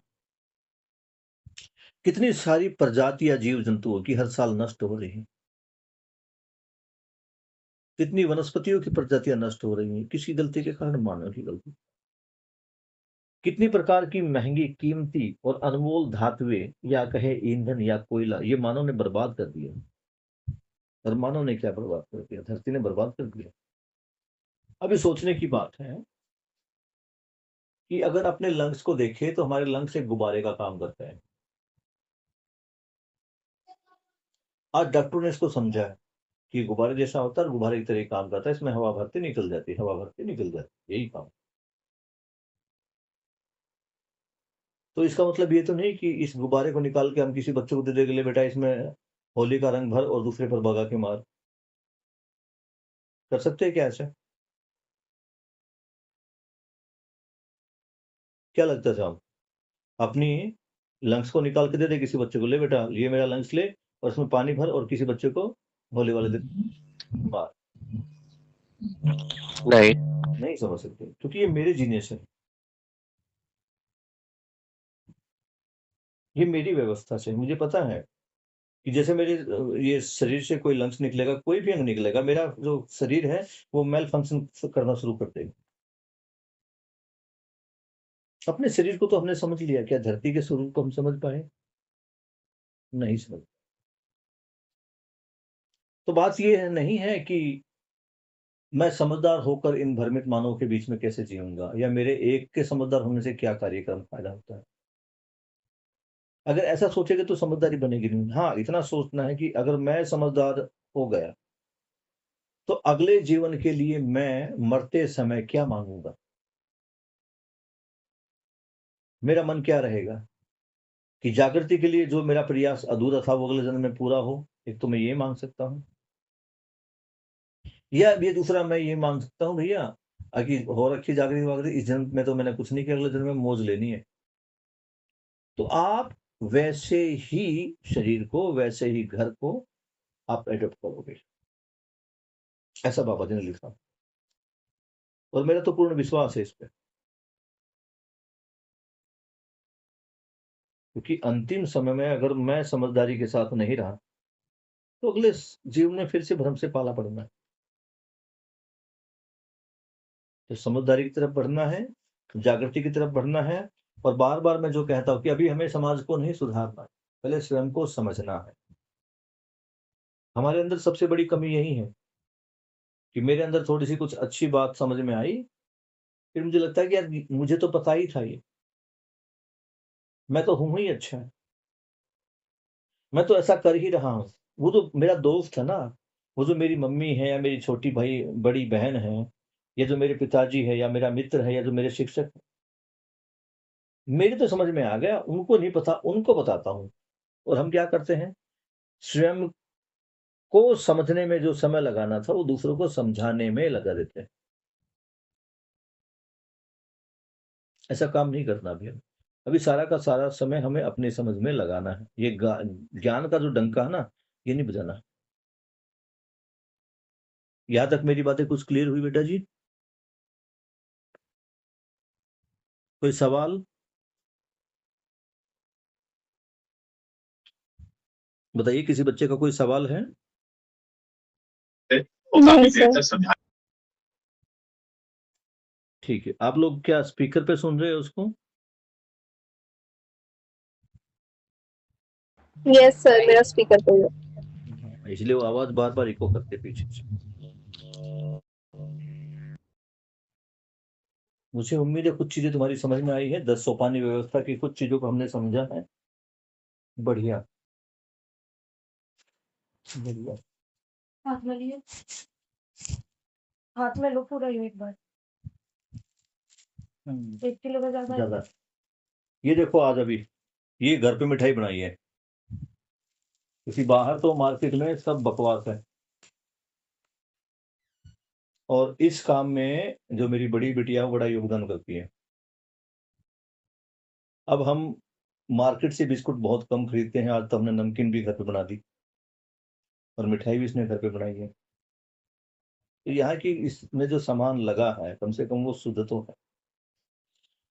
कितनी सारी प्रजातियाँ जीव-जंतुओं की हर साल नष्ट हो रही हैं। कितनी वनस्पतियों की प्रजातियाँ नष्ट हो रही हैं, किसकी गलती के कारण? मानव की गलती। कितनी प्रकार की महंगी, कीमती और अनमोल धातुएं या कहे ईंधन या कोयला ये मानव ने बर्बाद कर दिया। और मानव ने क्या बर्बाद कर दिया? धरती ने बर्बाद कर दिया। अभी सोचने की बात है कि अगर अपने लंग्स को देखें तो हमारे लंग्स एक गुब्बारे का काम करते हैं। आज डॉक्टरों ने इसको समझा है कि गुब्बारे जैसा होता है और गुब्बारे की तरह ही काम करता है, इसमें हवा भरती निकल जाती, हवा भरती निकल जाती, यही काम। तो इसका मतलब ये तो नहीं कि इस गुब्बारे को निकाल के हम किसी बच्चे को दे देंगे, ले बेटा इसमें होली का रंग भर और दूसरे पर भगा के मार। कर सकते हैं क्या ऐसे? क्या लगता था हम अपनी लंग्स को निकाल के दे दे किसी बच्चे को, ले बेटा ये मेरा लंग्स ले और उसमें पानी भर और किसी बच्चे को होली वाले दिन मार? नहीं समझ सकते, क्योंकि ये मेरे जीने से, ये मेरी व्यवस्था से। मुझे पता है कि जैसे मेरे ये शरीर से कोई लंग्स निकलेगा, कोई भी अंग निकलेगा, मेरा जो शरीर है वो मेल फंक्शन करना शुरू कर देगा। अपने शरीर को तो हमने समझ लिया, क्या धरती के स्वरूप को हम समझ पाए? नहीं समझ। तो बात ये नहीं है कि मैं समझदार होकर इन भ्रमित मानवों के बीच में कैसे जीऊंगा, या मेरे एक के समझदार होने से क्या कार्यक्रम फायदा होता है। अगर ऐसा सोचेगा तो समझदारी बनेगी नहीं। हाँ, इतना सोचना है कि अगर मैं समझदार हो गया तो अगले जीवन के लिए मैं मरते समय क्या मांगूंगा, मेरा मन क्या रहेगा, कि जागृति के लिए जो मेरा प्रयास अधूरा था वो अगले जन्म में पूरा हो। एक तो मैं ये मांग सकता हूँ, या ये दूसरा मैं ये मांग सकता हूँ, भैया कि हो रखी जागृति वागृति, इस जन्म में तो मैंने कुछ नहीं किया, अगले जन्म में मौज लेनी है। तो आप वैसे ही शरीर को, वैसे ही घर को आप एडॉप्ट करोगे, ऐसा बाबा जी ने लिखा। और मेरा तो पूर्ण विश्वास है इस पे, क्योंकि अंतिम समय में अगर मैं समझदारी के साथ नहीं रहा तो अगले जीवन में फिर से भ्रम से पाला पड़ना है। तो समझदारी की तरफ बढ़ना है, जागृति की तरफ बढ़ना है। और बार बार मैं जो कहता हूं कि अभी हमें समाज को नहीं सुधारना है, पहले स्वयं को समझना है। हमारे अंदर सबसे बड़ी कमी यही है कि मेरे अंदर थोड़ी सी कुछ अच्छी बात समझ में आई, फिर मुझे लगता है कि यार मुझे तो पता ही था, ये मैं तो हूं ही अच्छा है, मैं तो ऐसा कर ही रहा हूं। वो तो मेरा दोस्त है ना, वो जो मेरी मम्मी है या मेरी छोटी भाई बड़ी बहन है, या जो मेरे पिताजी है या मेरा मित्र है या जो मेरे शिक्षक है, मेरे तो समझ में आ गया, उनको नहीं पता, उनको बताता हूं। और हम क्या करते हैं, स्वयं को समझने में जो समय लगाना था वो दूसरों को समझाने में लगा देते हैं। ऐसा काम नहीं करना भैया। अभी सारा का सारा समय हमें अपने समझ में लगाना है। ये ज्ञान का जो डंका है ना, ये नहीं बजाना। यहां तक मेरी बातें कुछ क्लियर हुई बेटा जी? कोई सवाल बताइए, किसी बच्चे का कोई सवाल है? नहीं सर। ठीक है, आप लोग क्या स्पीकर पे सुन रहे हो उसको? यस सर, मेरा स्पीकर पे है। इसलिए वो आवाज बार बार इको करते पीछे से। मुझे उम्मीद है कुछ चीजें तुम्हारी समझ में आई है। 10 सोपानी व्यवस्था की कुछ चीजों को हमने समझा है। बढ़िया बढ़िया। हाथ में लिए, हाथ में लो पूरा ही एक बार। 1 किलो का ज्यादा है। ज्यादा। ये देखो आज अभी ये घर पे मिठाई बनाई है, क्योंकि बाहर तो मार्केट में सब बकवास है। और इस काम में जो मेरी बड़ी बिटिया बड़ा योगदान करती है। अब हम मार्केट से बिस्कुट बहुत कम खरीदते हैं। आज तो हमने नमकीन भी घर पे बना दी और मिठाई भी इसने घर पे बनाई है। तो यहाँ की इसमें जो सामान लगा है कम से कम वो शुद्ध तो है।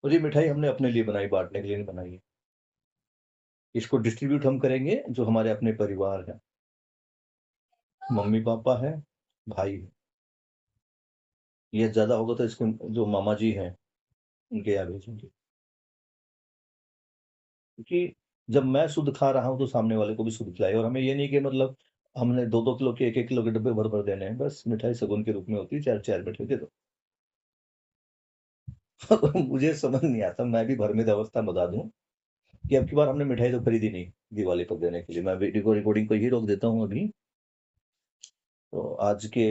और ये मिठाई हमने अपने लिए बनाई, बांटने के लिए नहीं बनाई है। इसको डिस्ट्रीब्यूट हम करेंगे जो हमारे अपने परिवार है, मम्मी पापा है, भाई है। ये ज्यादा होगा तो इसको जो मामा जी हैं उनके यहाँ भेजेंगे। क्योंकि जब मैं शुद्ध खा रहा हूँ तो सामने वाले को भी शुद्ध खिलाए। और हमें ये नहीं कि मतलब हमने 2-2 किलो के 1-1 किलो के डब्बे भर-भर देने हैं, बस मिठाई शगुन के रूप में होती है, 4-4 मिठाई दे दो। मुझे समझ नहीं आता, मैं भी भ्रमित अवस्था में बता दूँ कि अब की बार हमने मिठाई तो खरीदी नहीं दिवाली पर देने के लिए। मैं वीडियो को रिकॉर्डिंग को ही रोक देता हूँ अभी। तो आज के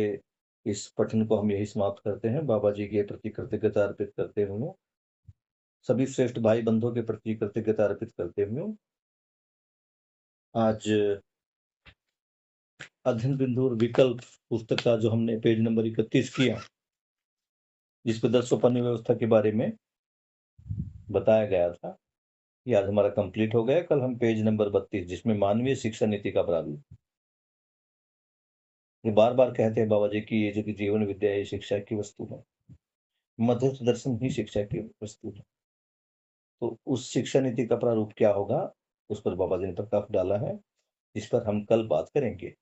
इस पठन को हम यही समाप्त करते हैं। बाबा जी के प्रति कृतज्ञता अर्पित करते हुए, सभी श्रेष्ठ भाई बंधुओं के प्रति कृतज्ञता अर्पित करते हुए, आज अध्ययन बिंदु और विकल्प पुस्तक का जो हमने पेज नंबर 31 किया, जिस पे 10 सोपानी व्यवस्था के बारे में बताया गया था, ये आज हमारा कंप्लीट हो गया। कल हम पेज नंबर 32 जिसमें मानवीय शिक्षा नीति का प्रारूप, ये बार-बार कहते हैं बाबा जी की ये जो कि जीवन विद्या ये शिक्षा की वस्तु है, मध्यस्थ दर्शन ही शिक्षा की वस्तु है। तो उस शिक्षा नीति का प्रारूप क्या होगा, उस पर बाबा जी ने प्रकाश डाला है, इस पर हम कल बात करेंगे।